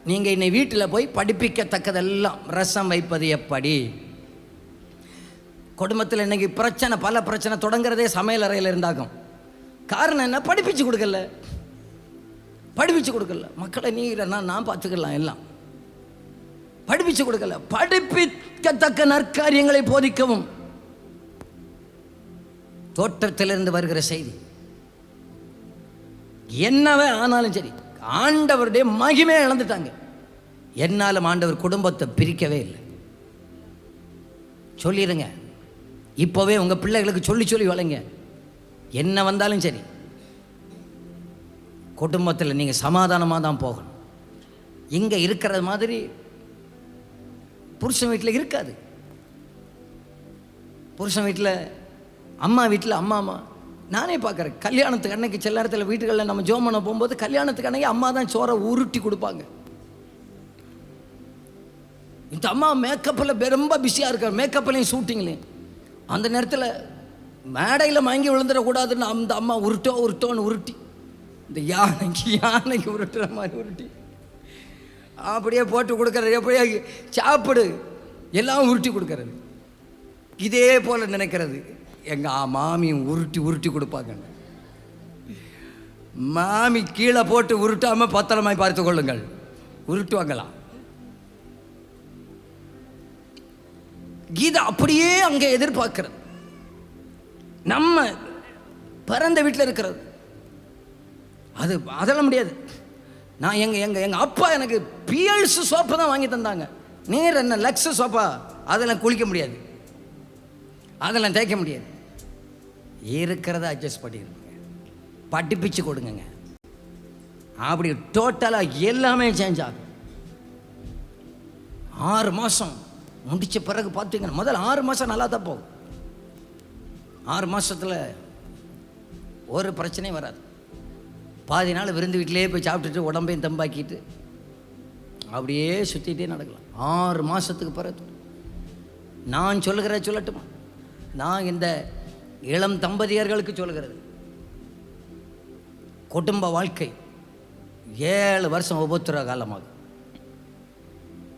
நீங்கள் இன்னை வீட்டில் போய் படிப்பிக்கத்தக்கதெல்லாம். ரசம் வைப்பது எப்படி? குடும்பத்தில் இன்றைக்கி பிரச்சனை, பல பிரச்சனை தொடங்குறதே சமையல் அறையில் இருந்தாகும். காரணம் என்ன? படிப்பிச்சு கொடுக்கல. படிப்பிச்சு கொடுக்கல. மக்களை நான் பார்த்துக்கலாம், எல்லாம் படிப்பிச்சு கொடுக்கல. படிப்பிக்கத்தக்க நற்காரியங்களை போதிக்கவும். தோற்றத்திலிருந்து வருகிற செய்தி என்னவே ஆனாலும் சரி, ஆண்டவருடைய மகிமையை இழந்துட்டாங்க. என்னாலும் ஆண்டவர் குடும்பத்தை பிரிக்கவே இல்லை. சொல்லிடுங்க, இப்போவே உங்கள் பிள்ளைகளுக்கு சொல்லி சொல்லி வளைங்க. என்ன வந்தாலும் சரி, குடும்பத்தில் நீங்கள் சமாதானமாக தான் போகணும். இங்கே இருக்கிறது மாதிரி புருஷன் வீட்டில் இருக்காது. புருஷன் வீட்டில், அம்மா வீட்டில் அம்மா. நானே பார்க்குறேன், கல்யாணத்துக்கு அன்னைக்கு சில நேரத்தில் வீட்டுகளில் நம்ம ஜோம் பண்ண போகும்போது கல்யாணத்துக்கு அன்னைக்கு அம்மா தான் சோறை உருட்டி கொடுப்பாங்க. இந்த அம்மா மேக்கப்பில் ரொம்ப பிஸியாக இருக்கார், மேக்கப்லையும் ஷூட்டிங்லையும். அந்த நேரத்தில் மேடையில் மயங்கி விழுந்துடக்கூடாதுன்னு அந்த அம்மா உருட்டோன்னு உருட்டி, இந்த யானைக்கு உருட்டுற மாதிரி உருட்டி அப்படியே போட்டு கொடுக்கறது. எப்படியே சாப்பிடு எல்லாம் உருட்டி கொடுக்கறது. இதே போல் நினைக்கிறது. எங்கள் மாமியும் உருட்டி கொடுப்பாங்க. மாமி கீழே போட்டு உருட்டாமல் பத்திரமாய் பார்த்து கொள்ளுங்கள், உருட்டுவாங்களாம். கீதை அப்படியே அங்கே எதிர்பார்க்கிறது. நம்ம பிறந்த வீட்டில் இருக்கிறது அது அதெல்லாம் முடியாது. நான் எங்கள் அப்பா எனக்கு பிஎல்ஸ் சோப்பு தான் வாங்கி தந்தாங்க. நீர் என்ன லக்ஸ் சோப்பா? அதெல்லாம் குளிக்க முடியாது, அதெல்லாம் தேய்க்க முடியாது. இருக்கிறத அட்ஜஸ்ட் பண்ணிடுங்க, படிப்பிச்சு கொடுங்க. அப்படி டோட்டலாக எல்லாமே சேஞ்ச் ஆகும். 6 மாதம் முடித்த பிறகு பார்த்தீங்கன்னா, முதல்ல 6 மாதம் நல்லா தான் போகும். 6 மாதத்தில் ஒரு பிரச்சனையும் வராது. பாதி நாள் விருந்து வீட்டிலே போய் சாப்பிட்டுட்டு உடம்பையும் தம்பாக்கிட்டு அப்படியே சுற்றிகிட்டே நடக்கலாம். 6 மாதத்துக்கு பிறகு நான் சொல்லட்டுமா? நான் இந்த இளம் தம்பதியர்களுக்கு சொல்லுகிறது, குடும்ப வாழ்க்கை 7 வருஷம் உபத்திர காலமாகும்.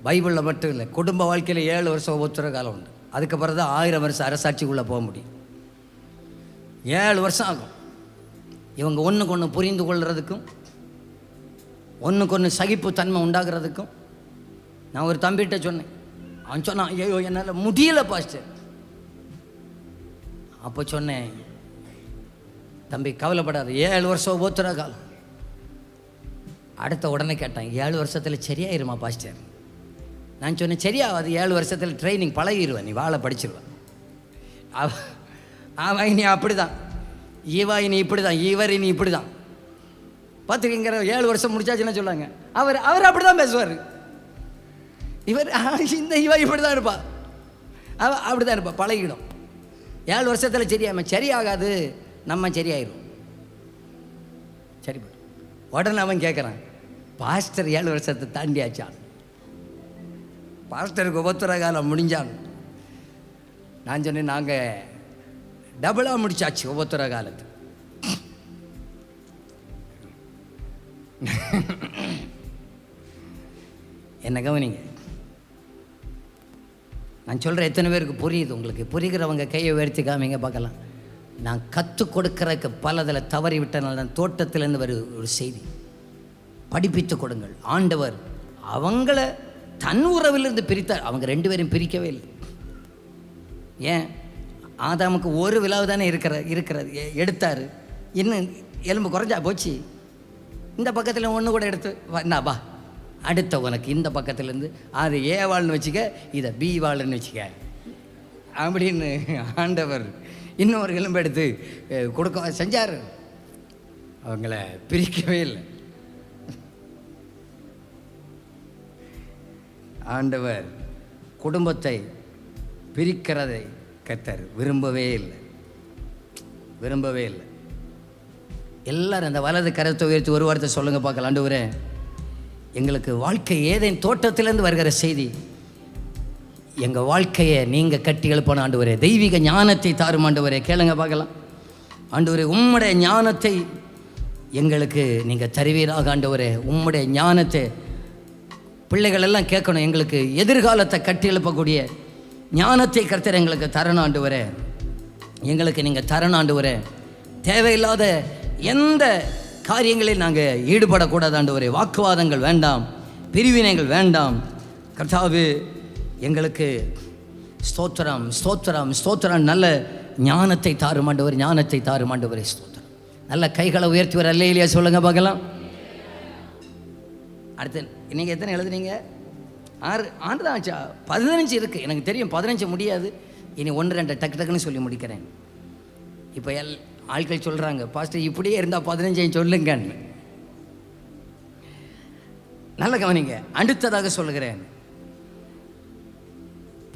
பைபிளில் மட்டும் இல்லை, குடும்ப வாழ்க்கையில் 7 வருஷம் உபத்திர காலம் உண்டு. அதுக்கப்புறம் தான் 1000 வருஷம் அரசாட்சிக்குள்ளே போக முடியும். 7 வருஷம் ஆகும். இவங்க ஒன்றுக்கு ஒன்று புரிந்து கொள்கிறதுக்கும், ஒன்றுக்கு ஒன்று சகிப்புத்தன்மை உண்டாகிறதுக்கும். நான் ஒரு தம்பிகிட்ட சொன்னேன். அவன் சொன்னான், ஐயோ என்னால் முடியல பாஸ்டர். அப்போ சொன்னேன், தம்பி கவலைப்படாது, 7 வருஷம் உபத்திர காலம். அடுத்த உடனே கேட்டான், 7 வருஷத்தில் சரியாயிருமா பாஸ்டர்? நான் சொன்னேன், சரியாவது, 7 வருஷத்தில் ட்ரைனிங் பழகிடுவேன், நீ வாழ படிச்சிருவேன். அவன் இனி அப்படி தான், இவா இனி இப்படி தான், இவர் இனி இப்படி தான். பார்த்துக்கிங்கிற 7 வருஷம் முடிச்சாச்சுன்னா சொல்லுவாங்க, அவர் அப்படி தான் பேசுவார். இவ இப்படி தான் இருப்பா, அப்படி தான் இருப்பா, பழகிடும். 7 வருஷத்தில் சரியாகாது, நம்ம சரியாயிரும். சரி, உடனே அவன் கேட்குறான், பாஸ்டர் 7 வருஷத்தை தாண்டியாச்சான், பாஸ்டருக்கு உபத்திர காலம் முடிஞ்சான். நான் சொன்னேன், நாங்கள் டபுளாக முடிச்சாச்சு உபத்திர காலத்து. என்ன கவனிங்க, நான் சொல்கிறேன், எத்தனை பேருக்கு புரியுது? உங்களுக்கு புரிகிறவங்க கையை உயர்த்தி காமிங்க பார்க்கலாம். நான் கற்றுக் கொடுக்குறக்கு பலதில் தவறி விட்டனால தான் தோட்டத்திலேருந்து ஒரு செய்தி, படிப்பித்து கொடுங்கள். ஆண்டவர் அவங்கள தன் உறவிலிருந்து பிரித்தார், அவங்க 2 பேரும் பிரிக்கவே இல்லை. ஏன்? ஆதாமுக்கு ஒரு விழாவு தானே இருக்கிறது எடுத்தார், இன்னும் எலும்பு குறைஞ்சா போச்சு. இந்த பக்கத்தில் ஒன்று கூட எடுத்து வா, அடுத்த உனக்கு இந்த பக்கத்துலேருந்து அது ஏ வாழ்னு வச்சுக்க, இதை பி வாழ்ன்னு வச்சுக்க அப்படின்னு ஆண்டவர் இன்னொரு எலும்பு எடுத்து கொடுக்க செஞ்சார். அவங்கள பிரிக்கவே இல்லை. ஆண்டவர் குடும்பத்தை பிரிக்கிறதை கர்த்தர் விரும்பவே இல்லை. எல்லாரும் அந்த வலது கரத்தை உயர்த்தி ஒரு வார்த்தை சொல்லுங்க பார்க்கலாம். ஆண்டவரே, எங்களுக்கு வாழ்க்கை ஏதேன் தோட்டத்திலேருந்து வருகிற செய்தி, எங்கள் வாழ்க்கையை நீங்கள் கட்டி எழுப்பணும் ஆண்டவரே. தெய்வீக ஞானத்தை தாரும் ஆண்டவரே. கேளுங்க பார்க்கலாம். ஆண்டவரே, உம்முடைய ஞானத்தை எங்களுக்கு நீங்கள் தருவீராக ஆண்டவரே. உம்முடைய ஞானத்தை பிள்ளைகள் எல்லாம் கேட்கணும். எங்களுக்கு எதிர்காலத்தை கட்டி எழுப்பக்கூடிய ஞானத்தை கர்த்தர் எங்களுக்கு தரணும் ஆண்டவரே. எங்களுக்கு நீங்கள் தரணும் ஆண்டவரே. தேவையில்லாத எந்த காரியங்களில் நாங்கள் ஈடுபடக்கூடாது ஆண்டவரே. வாக்குவாதங்கள் வேண்டாம், பிரிவினைகள் வேண்டாம். கர்த்தாவே, எங்களுக்கு ஸ்தோத்திரம் ஸ்தோத்திரம் ஸ்தோத்திரம். நல்ல ஞானத்தை தாரும் ஆண்டவரே, ஞானத்தை தாரும் ஆண்டவரே. ஸ்தோத்திரம். நல்ல கைகளை உயர்த்தி வர அல்லேலூயா சொல்லுங்க பார்க்கலாம். அடுத்து நீங்கள் எத்தனை எழுதுனீங்க? 6 தான் ஆச்சா? 15 இருக்குது எனக்கு தெரியும். 15 முடியாது, இனி 1-2 டக்குன்னு சொல்லி முடிக்கிறேன். இப்போ ஆட்கள் சொல்கிறாங்க, பாஸ்டர் இப்படியே இருந்தால் 15 சொல்லுங்கன்னு. நல்ல கவனிங்க. அடுத்ததாக சொல்லுகிறேன்,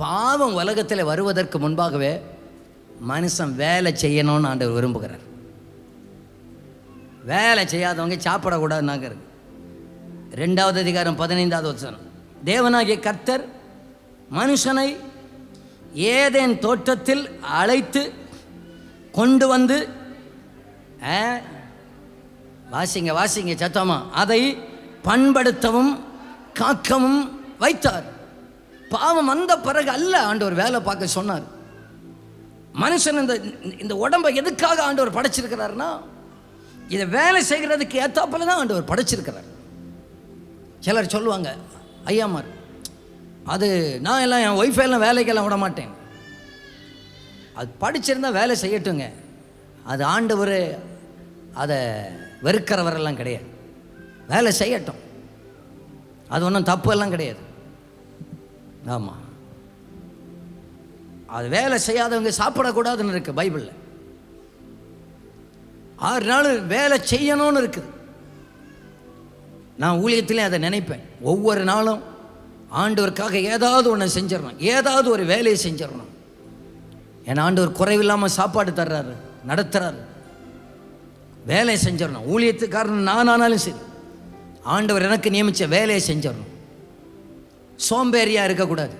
பாவம் உலகத்தில் வருவதற்கு முன்பாகவே மனுஷன் வேலை செய்யணும்னு ஆண்டவர் விரும்புகிறார். வேலை செய்யாதவங்க சாப்பிடக்கூடாதுனாங்க இருக்கு. 2வது அதிகாரம் 15வது வசனம். தேவனாகிய கர்த்தர் மனுஷனை ஏதேன் தோட்டத்தில் அழைத்து கொண்டு வந்து, வாசிங்க சத்தமா, அதை பண்படுத்தவும் காக்கவும் வைத்தார். பாவம் வந்த பிறகு அல்ல ஆண்டவர் வேலை பார்க்க சொன்னார். மனுஷன் இந்த உடம்பை எதுக்காக ஆண்டவர் படைச்சிருக்கிறார்னா, இதை வேலை செய்கிறதுக்கு ஏத்தாப்புல தான் ஆண்டவர் படைச்சிருக்கிறார். சிலர் சொல்லுவாங்க, ஐயாமார், அது நான் எல்லாம் என் ஒய்ஃபெல்லாம் வேலைக்கெல்லாம் விட மாட்டேன். அது படிச்சிருந்தா வேலை செய்யட்டுங்க. அது ஆண்டவர் அதை வெறுக்கிறவரெல்லாம் கிடையாது. வேலை செய்யட்டும், அது ஒன்றும் தப்பு எல்லாம் கிடையாது. ஆமாம், அது வேலை செய்யாதவங்க சாப்பிடக்கூடாதுன்னு இருக்குது பைபிளில். 6 நாள் வேலை செய்யணும்னு இருக்குது. நான் ஊழியத்திலே அதை நினைப்பேன். ஒவ்வொரு நாளும் ஆண்டவருக்காக ஏதாவது ஒன்று செஞ்சிடணும், ஏதாவது ஒரு வேலையை செஞ்சிடணும். ஏன்னா ஆண்டவர் குறைவில்லாமல் சாப்பாடு தர்றாரு, நடத்துகிறாரு. வேலையை செஞ்சிடணும். ஊழியத்துக்காரன் நான் ஆனாலும் சரி, ஆண்டவர் எனக்கு நியமித்த வேலையை செஞ்சிடணும். சோம்பேறியாக இருக்கக்கூடாது.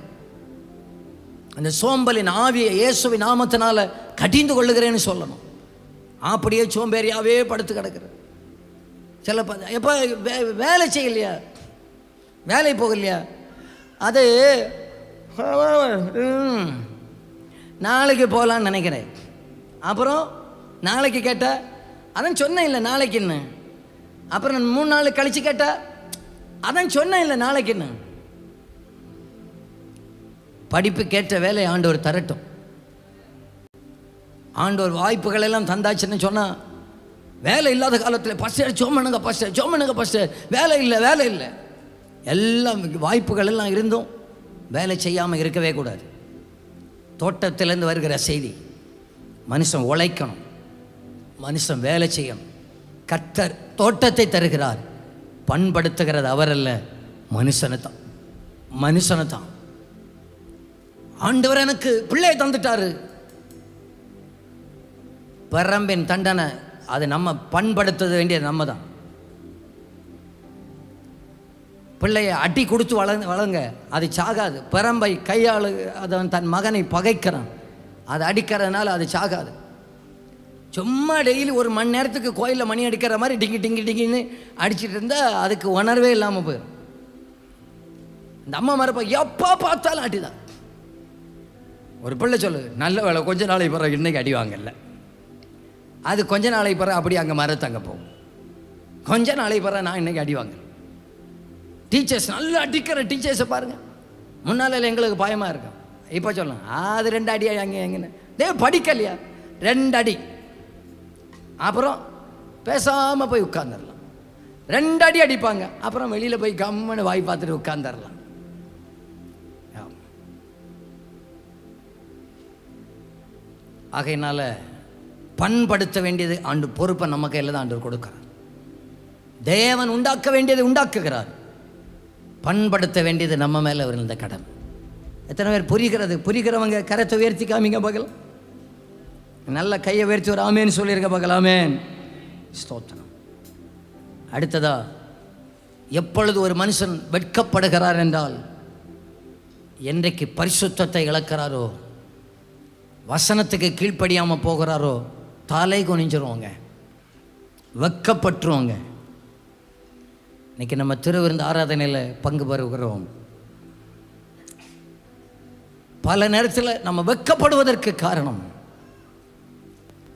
அந்த சோம்பலின் ஆவியை இயேசுவின் நாமத்தினால கடிந்து கொள்ளுகிறேன்னு சொல்லணும். அப்படியே சோம்பேறியாகவே படுத்து கிடக்குற சில எப்போ வேலை செய்யலையா, வேலை போகலையா, அது நாளைக்கு போகலான்னு நினைக்கிறேன். அப்புறம் நாளைக்கு கேட்டால் அதான் சொன்னேன் இல்லை நாளைக்குன்னு. அப்புறம் 3 நாள் கழித்து கேட்டால் அதான் சொன்னேன் இல்லை நாளைக்குன்னு. படிப்பு கேட்ட வேலை ஆண்டவர் தரட்டும். ஆண்டவர் வாய்ப்புகள் எல்லாம் தந்தாச்சுன்னு சொன்னால் வேலை இல்லாத காலத்தில் பாஸ்டர் ஜெபம் பண்ணுங்க, பாஸ்டர் ஜெபம் பண்ணுங்க, பாஸ்டர் வேலை இல்லை. எல்லாம் வாய்ப்புகள் எல்லாம் இருந்தும் வேலை செய்யாமல் இருக்கவே கூடாது. தோட்டத்திலேருந்து வருகிற செய்தி, மனுஷன் உழைக்கணும், மனுஷன் வேலை செய்யணும். கர்த்தர் தோட்டத்தை தருகிறார், பண்படுத்துகிறது அவரல்ல, மனுஷனை தான். ஆண்டவர் எனக்கு பிள்ளையை தந்துட்டாரு, பரம்பின் தண்டனை அது நம்ம பண்படுத்த வேண்டியது நம்ம தான். பிள்ளையை அடி கொடுத்து வளங்க, அது சாகாது. பரம்பை கையாளு அதன் தன் மகனை பகைக்கிறான், அதை அடிக்கிறதுனால அது சாகாது. சும்மா டெய்லி ஒரு மணி நேரத்துக்கு கோயிலில் மணி அடிக்கிற மாதிரி டிங்கின்னு அடிச்சுட்டு இருந்தால் அதுக்கு உணர்வே இல்லாமல் போயிடும். இந்த அம்மா மரப்பா எப்போ பார்த்தாலும் அடிதான். ஒரு பிள்ளை சொல்லு, நல்ல வேலை கொஞ்ச நாளைக்கு பிறகு இன்னைக்கு அடி வாங்கல, அது கொஞ்ச நாளைக்கு பிறகு அப்படி அங்கே மரத்தங்க போகும். கொஞ்ச நாளைக்கு பிறகு நான் இன்னைக்கு அடி வாங்கல. டீச்சர்ஸ் நல்லா அடிக்கிற டீச்சர்ஸை பாருங்கள், முன்னால் எங்களுக்கு பயமாக இருக்கும். இப்போ சொல்லலாம் அது 2 அடி அங்கே எங்கன்னு படிக்கலையா, 2 அடி, அப்புறம் பேசாமல் போய் உட்காந்துடலாம். 2 அடி அடிப்பாங்க, அப்புறம் வெளியில் போய் கம்முன்னு வாய் பார்த்துட்டு உட்காந்துடலாம். ஆகையினால பண்படுத்த வேண்டியது ஆண்டு பொறுப்பை நம்ம கையில் தான் ஆண்டவர் கொடுக்கிறார். தேவன் உண்டாக்க வேண்டியதை உண்டாக்குகிறார், பண்படுத்த வேண்டியது நம்ம மேலே இருந்த கடமை. எத்தனை பேர் புரிகிறவங்க கரத்தை உயர்த்தி காமிங்க பார்க்கலாம். நல்ல கையை உயர்த்தி ஒரு ஆமேன்னு சொல்லியிருக்க பார்க்கலாம். ஆமேன், ஸ்தோத்திரம். அடுத்ததா, எப்பொழுது ஒரு மனுஷன் வெட்கப்படுகிறார் என்றால், என்றைக்கு பரிசுத்தத்தை இழக்கிறாரோ, வசனத்துக்கு கீழ்ப்படியாமல் போகிறாரோ, தலை குனிஞ்சிருவாங்க, வெட்கப்பட்டுருவாங்க. இன்னைக்கு நம்ம திருவிருந்து ஆராதனையில் பங்கு பெறுகிறோம். பல நேரத்தில் நம்ம வெட்கப்படுவதற்கு காரணம்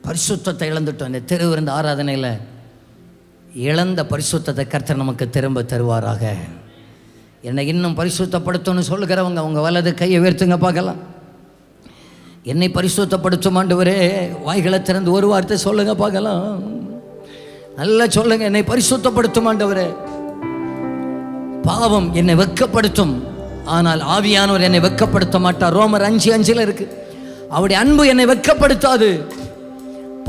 பரிசுத்தத்தை இழந்துட்டோம். இந்த திருவிருந்து ஆராதனையில் இழந்த பரிசுத்தத்தை கர்த்தர் நமக்கு திரும்ப தருவாராக. என்னை இன்னும் பரிசுத்தப்படுத்தணும்னு சொல்லுகிறவங்க அவங்க வலது கையை உயர்த்துங்க பார்க்கலாம். என்னை பரிசுத்தப்படுத்தும் ஆண்டவரே, வாய்களை திறந்து ஒரு வார்த்தை சொல்லுங்க பார்க்கலாம். நல்லா சொல்லுங்க, என்னை பரிசுத்தப்படுத்தும் ஆண்டவரே. பாவம் என்னை வெட்கப்படுத்தும், ஆனால் ஆவியானவர் என்னை வெட்கப்படுத்த மாட்டார். ரோமர் 5:5 இருக்கு. அவருடைய அன்பு என்னை வெட்கப்படுத்தாது,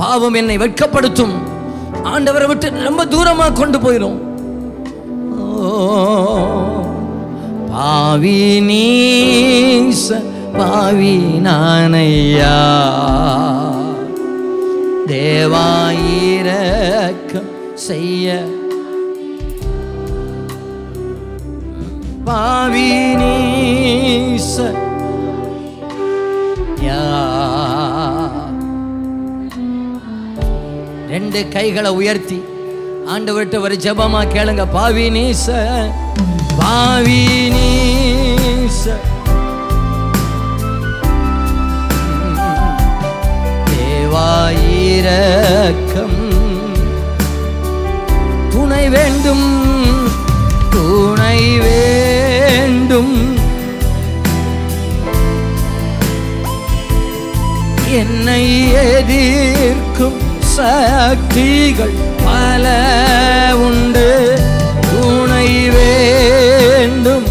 பாவம் என்னை வெட்கப்படுத்தும், ஆண்டவரை விட்டு ரொம்ப தூரமா கொண்டு போயிடும். பாவி நீச பாவி நானையா, தேவாயிரக்கம் செய்ய பாவி நீச யா. 2 கைகளை உயர்த்தி ஆண்டவர்கிட்ட ஒரு ஜெபமா கேளுங்க. பாவி நீச பாவி நீச தேவாயிரக்கம் துணை வேண்டும், துணை வேண்டும், என்னை எதிர்க்கும் சக்திகள் பல உண்டு, துணை வேண்டும்,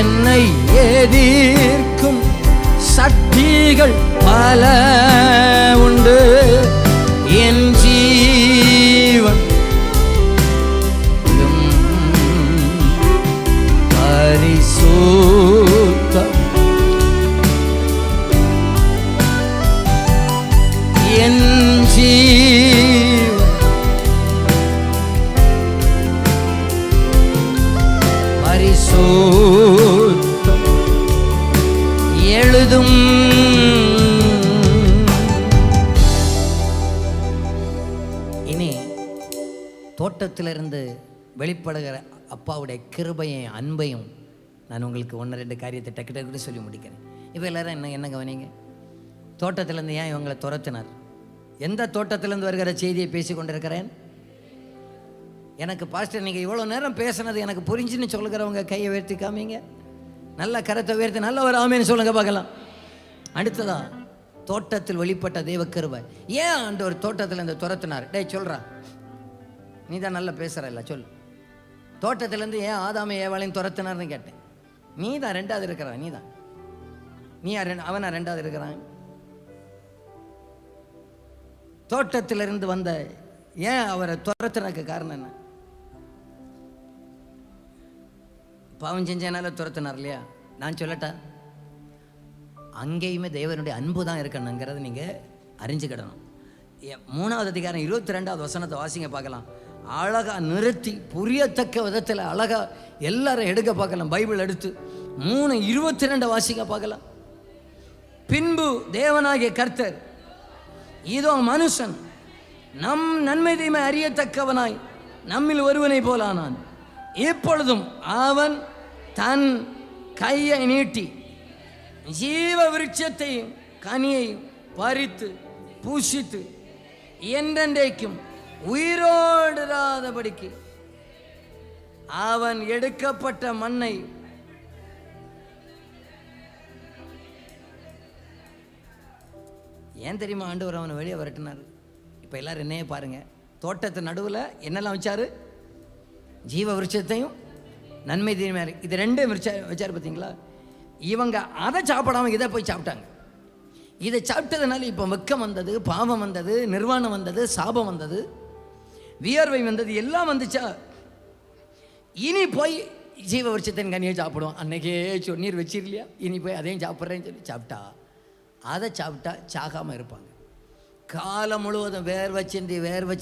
என்னை எதிர்க்கும் சக்திகள் பல உண்டு, என் ஜீவன் பரிசுத்தம், என் ஜீவன் பரிசுத்தம் எழுதும். இனி தோட்டத்திலிருந்து வெளிப்படுகிற அப்பாவுடைய கிருபையும் அன்பையும் நான் உங்களுக்கு 1-2 காரியத்தை டக்கு சொல்லி முடிக்கிறேன். இப்போ எல்லாரும் என்ன கவனிங்க. தோட்டத்திலேருந்து ஏன் இவங்களை துரத்தினார்? எந்த தோட்டத்திலேருந்து வருகிற செய்தியை பேசி கொண்டிருக்கிறேன்? எனக்கு பாஸ்டர் நீங்கள் இவ்வளோ நேரம் பேசுனது எனக்கு புரிஞ்சுன்னு சொல்லுகிறவங்க கையை உயர்த்தி காமிங்க. நல்ல கரத்தை உயர்த்தி நல்ல ஒரு ஆமேன்னு சொல்லுங்க பார்க்கலாம். அடுத்ததா, தோட்டத்தில் வெளிப்பட்ட தேவ கிருபை. ஏன் ஆண்டவர் தோட்டத்தில் இந்த துரத்தினார்? டேய் சொல்றா, நீ தான் நல்லா பேசுற இல்ல, சொல். தோட்டத்திலேருந்து ஏன் ஆதாமை ஏவாளையும் துரத்தினார்னு கேட்டேன். நீ தான் ரெண்டாவது இருக்கிறான், நீ தான். நீ அவனா ரெண்டாவது இருக்கிறான்? தோட்டத்திலிருந்து வந்த ஏன் அவரை துரத்துறதுக்கு காரணம் என்ன? பாவம் செஞ்சனால துரத்தினார் இல்லையா? நான் சொல்லட்டா, அங்கேயுமே தேவனுடைய அன்பு தான் இருக்கணுங்கிறத நீங்கள் அறிஞ்சுக்கிடணும். 3வது அதிகாரம் 22வது வசனத்தை வாசிங்க பார்க்கலாம். அழகாக நிறுத்தி புரியத்தக்க விதத்தில் அழகாக எல்லாரும் எடுக்க பார்க்கலாம். பைபிள் எடுத்து 3:22 வாசிக்க பார்க்கலாம். பின்பு தேவனாகிய கர்த்தர் இதோ மனுஷன் நம் நன்மை தீமை அறியத்தக்கவனாய் நம்மில் ஒருவனை போலானான். இப்பொழுதும் அவன் தன் கையை நீட்டி ஜீவ விருட்சத்தையும் கனியையும் பறித்து பூசித்து என்றென்றைக்கும் உயிரோடாதபடிக்கு அவன் எடுக்கப்பட்ட மண்ணை ஏன் தெரியுமா ஆண்டவர் அவனை வெளியே விரட்டினார்? இப்போ எல்லாரும் என்னையே பாருங்க, தோட்டத்து நடுவில் என்னெல்லாம் வச்சாரு? ஜீவ விருட்சத்தையும் நன்மை தீமை, இது ரெண்டும் வச்சாரு. பார்த்தீங்களா? இவங்க அதை சாப்பிடாம இதை போய் சாப்பிட்டாங்க. இதை சாப்பிட்டதுனால இப்போ வெக்கம் வந்தது, பாவம் வந்தது, நிர்வாணம் வந்தது, சாபம் வந்தது, வியர்வை வந்தது, எல்லாம் வந்துச்சா. இனி போய் ஜீவ விருட்சத்தின் கனியை சாப்பிடுவோம். அன்னைக்கே சொன்னீர் வச்சிருலையா, இனி போய் அதையும் சாப்பிட்றேன்னு சொல்லி சாப்பிட்டா, அதை சாப்பிட்டா சாகாமல் இருப்பாங்க. காலம் முழுவதும் வேர்வை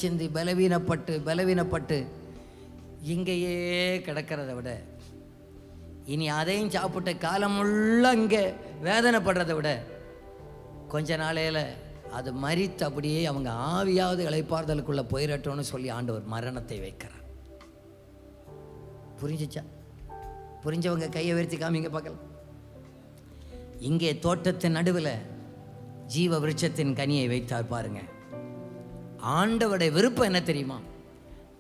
சிந்தி பலவீனப்பட்டு இங்கேயே கிடக்கிறத விட இனி அதையும் சாப்பிட்ட காலம் உள்ள இங்கே வேதனைப்படுறதை விட கொஞ்ச நாளையில் அது மரித்து அப்படியே அவங்க ஆவியாவது இளைப்பாறுதலுக்குள்ளே போயிடட்டோன்னு சொல்லி ஆண்டவர் மரணத்தை வைக்கிறார். புரிஞ்சிச்சா? புரிஞ்சவங்க கையை உயர்த்தி காமிங்க பார்க்கலாம். இங்கே தோட்டத்தின் நடுவில் ஜீவ விருட்சத்தின் கனியை வைத்தார் பாருங்க. ஆண்டவருடைய விருப்பம் என்ன தெரியுமா?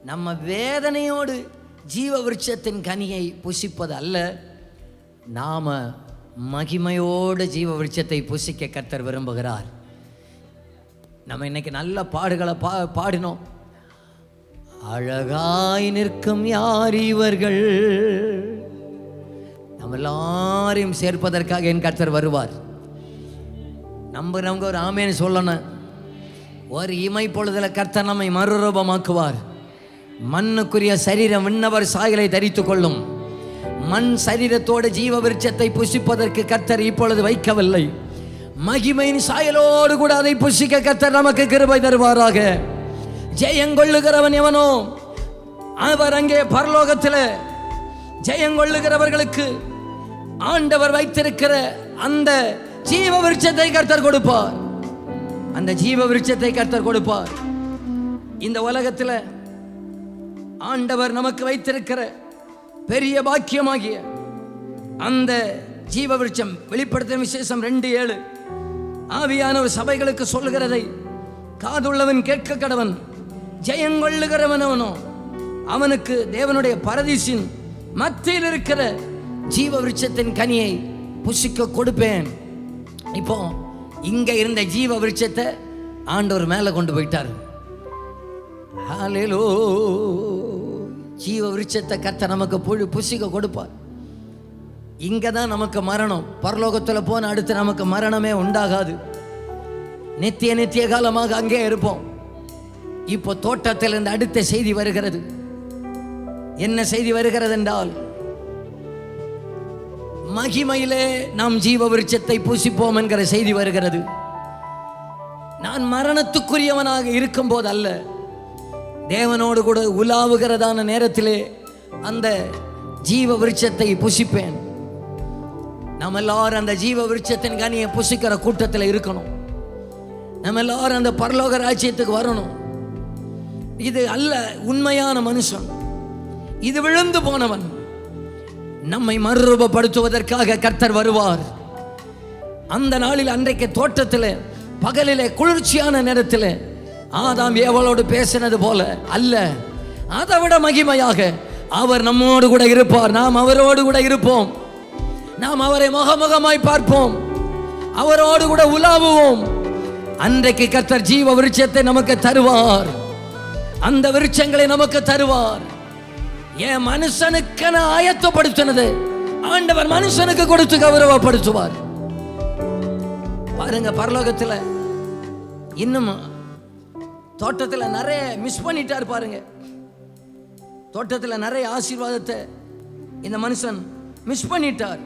நம்ம வேதனையோடு ஜீவ விருட்சத்தின் கனியை புசிப்பது அல்ல, நாம மகிமையோடு ஜீவ விருட்சத்தை புசிக்க கர்த்தர் விரும்புகிறார். நம்ம இன்னைக்கு நல்ல பாடுகளை பாடினோம். அழகாய் நிற்கும் யார் இவர்கள், நம்ம எல்லாரையும் சேர்ப்பதற்காக என் கர்த்தர் வருவார். நம்புறவங்க ஒரு ஆமேன்னு சொல்லணும். ஒரு இமை பொழுதுல கர்த்தர் நம்மை மறுரூபமாக்குவார். மண்ணுக்குரிய சரீரம் விண்ணவர் சாயலை தரித்து கொள்ளும். மண் சரீரத்தோடு ஜீவ விருட்சத்தை புசிப்பதற்கு கர்த்தர் இப்பொழுது வைக்கவில்லை. மகிமையின் சாயலோடு கூட அதை புசிக்க கர்த்தர் நமக்கு கிருபை தருவாராக. ஜெயங்கொள்ளுகிறவன் எவனோ அவர் அங்கே பரலோகத்தில் ஜெயங்கொள்ளுகிறவர்களுக்கு ஆண்டவர் வைத்திருக்கிற அந்த ஜீவ விருட்சத்தை கர்த்தர் கொடுப்பார். அந்த ஜீவ விருட்சத்தை கர்த்தர் கொடுப்பார். இந்த உலகத்தில் ஆண்டவர் நமக்கு வைத்திருக்கிற பெரிய பாக்கியமாகிய அந்த ஜீவ விருட்சம் வெளிப்படுத்தும் விசேஷம் 2:7 ஆவியானவர் சபைகளுக்கு சொல்லுகிறதை காதுள்ளவன் கேட்க கடவன். ஜெயங்கொள்ளுகிறவனவனோ அவனுக்கு தேவனுடைய பரதீசின் மத்தியில் இருக்கிற ஜீவ விருட்சத்தின் கனியை புசிக்க கொடுப்பேன். இப்போ இங்க இருந்த ஜீவ விருட்சத்தை ஆண்டவர் மேல கொண்டு போயிட்டார். ஹல்லேலூயா. ஜீவ விருட்சத்தை கர்த்தர் நமக்கு புசிக்க கொடுப்பார். இங்க தான் நமக்கு மரணம். பரலோகத்தில் போன அடுத்து நமக்கு மரணமே உண்டாகாது. நித்திய காலமாக அங்கே இருப்போம். இப்போ தோட்டத்தில் இருந்து அடுத்த செய்தி வருகிறது. என்ன செய்தி வருகிறது என்றால், மகிமையிலே நாம் ஜீவ விருட்சத்தை புசிப்போம் என்கிற செய்தி வருகிறது. நான் மரணத்துக்குரியவனாக இருக்கும் போது அல்ல, தேவனோடு கூட உலாவுகிறதான நேரத்திலே அந்த ஜீவ விருட்சத்தை புசிப்பேன். நம்ம எல்லாரும் அந்த ஜீவ விருட்சத்தின் கனியை புசிக்கிற கூட்டத்தில் இருக்கணும். நம்ம எல்லாரும் அந்த பரலோக ராஜ்யத்துக்கு வரணும். இது அல்ல உண்மையான மனுஷன், இது விழுந்து போனவன். நம்மை மறுரூபப்படுத்துவதற்காக கர்த்தர் வருவார். அந்த நாளில் அன்றைக்கு தோட்டத்தில் பகலிலே குளிர்ச்சியான நேரத்தில் ஆதாம் ஏவாளோடு பேசினது போல அல்ல, அதை விட மகிமையாக அவர் நம்மோடு கூட இருப்பார். நாம் அவரோடு கூட இருப்போம். நாம் அவரை முகமுகமாய் பார்ப்போம். அவரோடு கூட உலாவுவோம். அன்றைக்கு கர்த்தர் ஜீவ விருட்சத்தை நமக்கு தருவார். அந்த விருட்சங்களை நமக்கு தருவார். என் மனுஷனுக்கென ஆயத்தப்படுத்தினது ஆண்டவர் மனுஷனுக்கு கொடுத்து கௌரவப்படுத்துவார். பாருங்க, பரலோகத்தில் இன்னும் தோட்டத்தில் நிறைய மிஸ் பண்ணிட்டார். பாருங்க, தோட்டத்தில் நிறைய ஆசீர்வாதத்தை இந்த மனுஷன் மிஸ் பண்ணிட்டார்.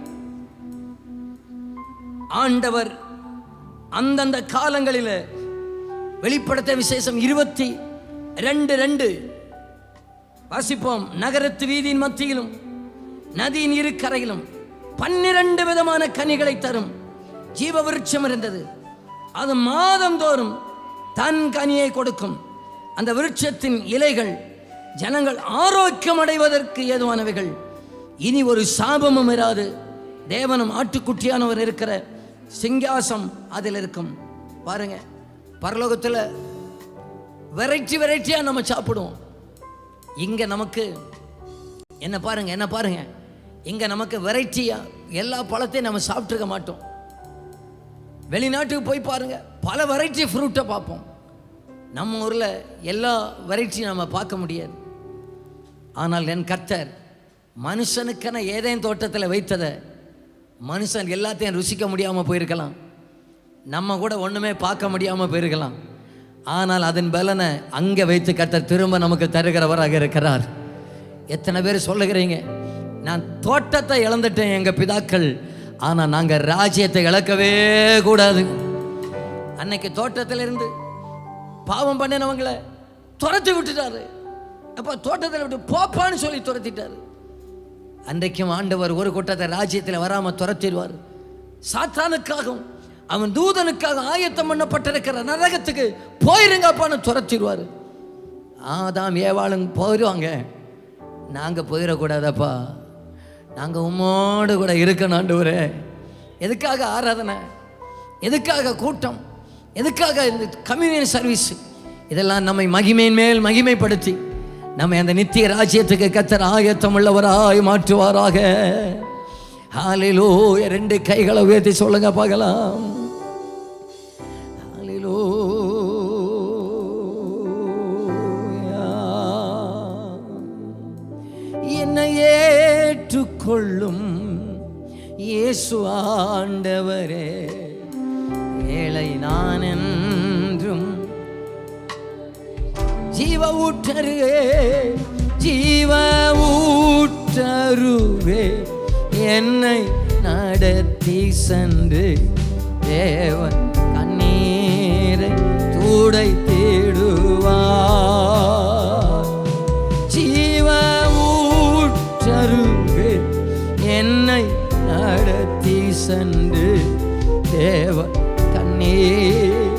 ஆண்டவர் அந்தந்த காலங்களில் வெளிப்படுத்த விசேஷம் 22:2 வாசிப்போம். நகரத்து வீதியின் மத்தியிலும் நதியின் இரு கரையிலும் 12 விதமான கனிகளை தரும் ஜீவ விருட்சம் இருந்தது. அது மாதந்தோறும் தன் கனியை கொடுக்கும். அந்த விருட்சத்தின் இலைகள் ஜனங்கள் ஆரோக்கியம் அடைவதற்கு ஏதுவானவைகள். இனி ஒரு சாபமும் இராது. தேவனும் ஆட்டுக்குட்டியானவர் இருக்கிற சிங்காசம் அதில் இருக்கும். பாருங்க, பரலோகத்தில் வெரைட்டியா நம்ம சாப்பிடுவோம். இங்க நமக்கு என்ன பாருங்க, இங்க நமக்கு வெரைட்டியா எல்லா பழத்தையும் நம்ம சாப்பிட்டுருக்க மாட்டோம். வெளிநாட்டுக்கு போய் பாருங்க, பல வெரைட்டி ஃப்ரூட்டை பார்ப்போம். நம்ம ஊரில் எல்லா வெரைட்டியும் நம்ம பார்க்க முடியாது. ஆனால் என் கர்த்தர் மனுஷனுக்கென ஏதேன் தோட்டத்தில் வைத்ததை மனுஷன் எல்லாத்தையும் ருசிக்க முடியாமல் போயிருக்கலாம். நம்ம கூட ஒன்றுமே பார்க்க முடியாமல் போயிருக்கலாம். ஆனால் அதன் பலனை அங்கே வைத்து கர்த்தர் திரும்ப நமக்கு தருகிறவராக இருக்கிறார். எத்தனை பேர் சொல்லுகிறீங்க, நான் தோட்டத்தை இழந்துட்டேன் எங்கள் பிதாக்கள், ஆனால் நாங்கள் ராஜ்யத்தை இழக்கவே கூடாது. அன்னைக்கு தோட்டத்தில் இருந்து பாவம் பண்ணினவங்களை துரத்தி விட்டுட்டாரு. அப்போ தோட்டத்தில் விட்டு போப்பான்னு சொல்லி துரத்திட்டாரு. அன்றைக்கும் ஆண்டவர் ஒரு கூட்டத்தை ராஜ்யத்தில் வராமல் துரத்திடுவார். சாத்தானுக்காகவும் அவன் தூதனுக்காக ஆயத்தம் பண்ணப்பட்டிருக்கிற நரகத்துக்கு போயிருங்கப்பான்னு துரத்திடுவார். ஆதாம் ஏவாளும் போயிடுவாங்க. நாங்கள் போயிடக்கூடாதப்பா, நாங்கள் உம்மோடு கூட இருக்கணும் ஆண்டவரே. எதுக்காக ஆராதனை, எதுக்காக கூட்டம், எதுக்காக இந்த கம்யூனியன் சர்வீஸ்? இதெல்லாம் நம்மை மகிமையின் மேல் மகிமைப்படுத்தி நம்ம அந்த நித்திய ராஜ்யத்துக்கு கர்த்தர் ஆயத்தம் உள்ளவராய் மாற்றுவாராக. ஹல்லேலூயா. 2 கைகளை உயர்த்தி சொல்லுங்க பார்க்கலாம். ஹல்லேலூயா. என்னை ஏற்றுக்கொள்ளும் இயேசு ஆண்டவரே, ஏழை நான் என்றும் ஜீவ ஊற்றருவே, ஜீவ ஊற்றருவே, என்னை நடத்தி சென்று தேவன் கண்ணீரை தூடை தேடுவார். ஜீவ ஊற்றருவே, என்னை நடத்தி சென்று தேவன் கண்ணீர்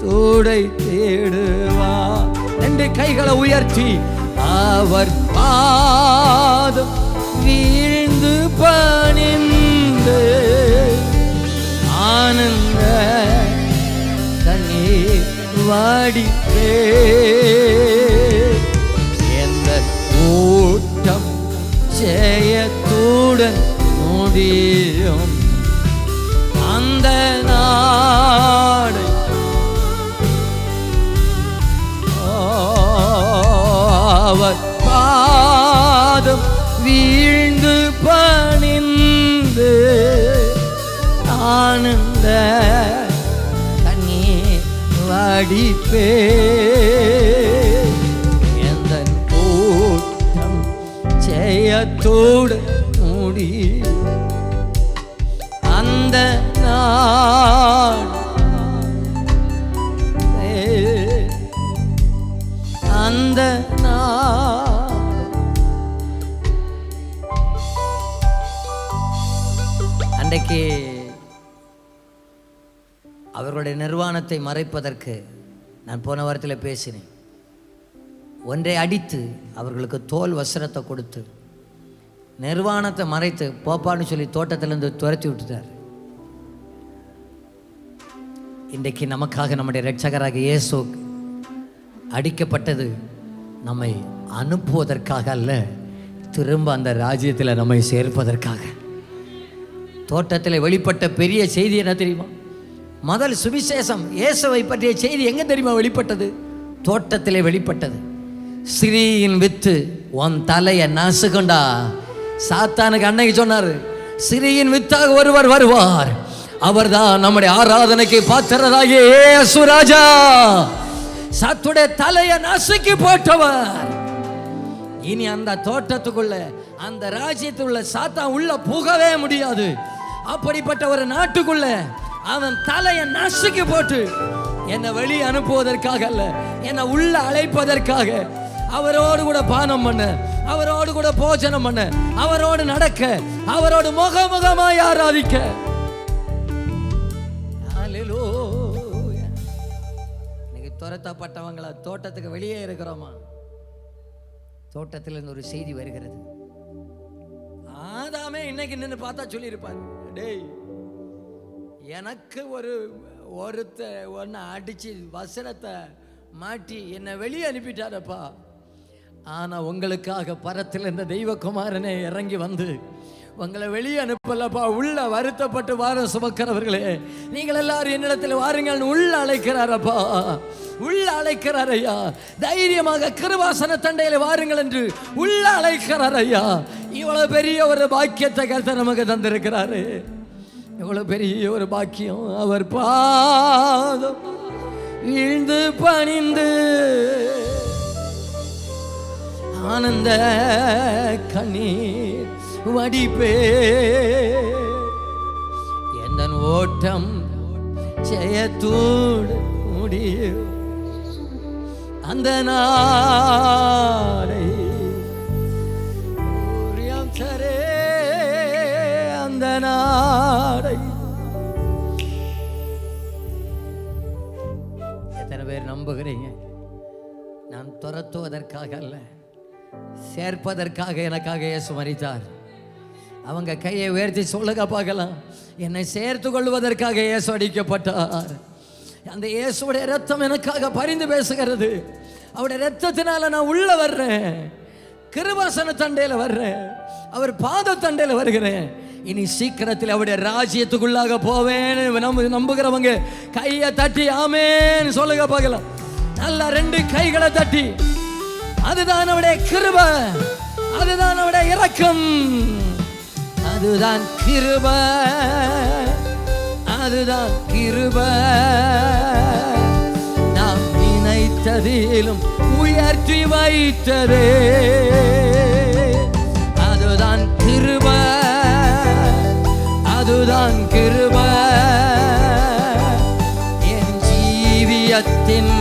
தூடை தேடுவார். 2 கைகளை உயர்த்தி அவர் பாதம் வீழ்ந்து பணிந்து ஆனந்த கண்ணீர் வாடிப்பே, எந்த கூட்டம் ஜெயத்துடன் முடியும் அந்த நாடு. அவர் பாதம் வீழ்ந்து பணிந்து ஆனந்த கண்ணீர் வடிப்பே, எந்த கூட்டம் ஜெயத்தோடு மூடி அந்த நாடு. அந்த அன்றைக்கு அவர்களுடைய நிர்வாணத்தை மறைப்பதற்கு நான் போன வாரத்தில் பேசினேன். ஒன்றை அடித்து அவர்களுக்கு தோல் வஸ்திரத்தை கொடுத்து நிர்வாணத்தை மறைத்து போப்பான்னு சொல்லி தோட்டத்திலிருந்து துரத்தி விட்டுட்டார். இன்றைக்கு நமக்காக நம்முடைய இரட்சகராக இயேசு அடிக்கப்பட்டது நம்மை அனுப்புவதற்காக அல்ல, திரும்ப அந்த ராஜ்யத்தில் நம்மை சேர்ப்பதற்காக. தோட்டத்தில் வெளிப்பட்ட பெரிய செய்தி என்ன தெரியுமா? முதல் சுவிசேஷம் இயேசுவை பற்றிய செய்தி எங்க தெரியுமா வெளிப்பட்டது? தோட்டத்திலே வெளிப்பட்டது. ஸ்திரீயின் வித்து உன் தலையை நசுக்குண்டா. சாத்தானுக்கு அன்னைக்கு சொன்னாரு, ஸ்திரீயின் வித்தாக ஒருவர் வருவார், அவர்தான் நம்முடைய ஆராதனைக்கு பாத்திரராகிய இயேசு ராஜா. சத்துடைய தலையை நசுக்கி போட்டவர். இனி அந்த தோட்டத்துக்குள்ள, அந்த ராஜ்யத்துக்குள்ள சாத்தான் உள்ள புகவே முடியாது. அப்படிப்பட்ட ஒரு நாட்டுக்குள்ள அவன் தலையை நசுக்கி போட்டு என்னை வெளியே அனுப்புவதற்காக அல்ல, என்னை உள்ள அழைப்பதற்காக, அவரோடு கூட பானம் பண்ண, அவரோடு கூட போஜனம் பண்ண, அவரோடு நடக்க, அவரோடு முகமுகமாய் ஆராதிக்க. இன்னைக்கு துரத்தப்பட்டவங்கள தோட்டத்துக்கு வெளியே இருக்கிறோமா? தோட்டத்தில் இருந்து ஒரு செய்தி வருகிறது. ஆதாமே இன்னைக்கு நின்று பார்த்தா சொல்லியிருப்பாரு, டேய் எனக்கு ஒன்னு அடிச்சு வசனத்தை மாட்டி என்னை வெளியே அனுப்பிட்டாரப்பா. ஆனா உங்களுக்காக பரத்தில் இந்த தெய்வகுமாரனே இறங்கி வந்து உங்களை வெளியே அனுப்பலப்பா. உள்ள வருத்தப்பட்டு வாரம் சுமக்கிறவர்களே, நீங்கள் எல்லாரும் என்னிடத்தில் வாருங்கள் உள்ள அழைக்கிறாரப்பா, உள்ள அழைக்கிறார் ஐயா. தைரியமாக கிருபாசன தண்டையில வாருங்கள் என்று உள்ள அழைக்கிறார் ஐயா. இவ்வளவு பெரிய ஒரு பாக்கியத்தை கர்த்தர் நமக்கு தந்திருக்கிறாரு. எவ்வளவு பெரிய ஒரு பாக்கியம். அவர் பாதம் வீழ்ந்து பணிந்து ஆனந்த கண்ணீர் வடிப்பே. எந்த ஓட்டம் ஜெயத்தோடு முடியும் அந்த நாளை சரே, அந்த நாளை. எத்தனை பேர் நம்புகிறீங்க? நான் துரத்துவதற்காக அல்ல, சேர்ப்பதற்காக எனக்காக இயேசு மரித்தார். அவங்க கையை உயர்த்தி சொல்லுங்க பார்க்கலாம். என்னை சேர்த்து கொள்வதற்காக இயேசு அடிக்கப்பட்டார். அந்த இயேசுடைய ரத்தம் எனக்காக பரிந்து பேசுகிறது. அவருடைய ரத்தத்தினால நான் உள்ள வர்றேன், கிருபாசன தண்டையில வர்றேன், அவர் பாத தண்டையில வருகிறேன். இனி சீக்கிரத்தில் அவருடைய ராஜ்யத்துக்குள்ளாக போவேன்னு நம்புகிறவங்க கையை தட்டி ஆமேன்னு சொல்லுங்க பார்க்கலாம். நல்லா ரெண்டு கைகளை தட்டி, அதுதான் அவருடைய கிருபை, அதுதான் அவருடைய இரக்கம், அதுதான் கிருபை, அதுதான் கிருபை. நாம் நினைத்ததிலும் உயர்த்தி வைத்ததே, அதுதான் கிருபை, அதுதான் கிருபை. என் ஜீவியத்தின்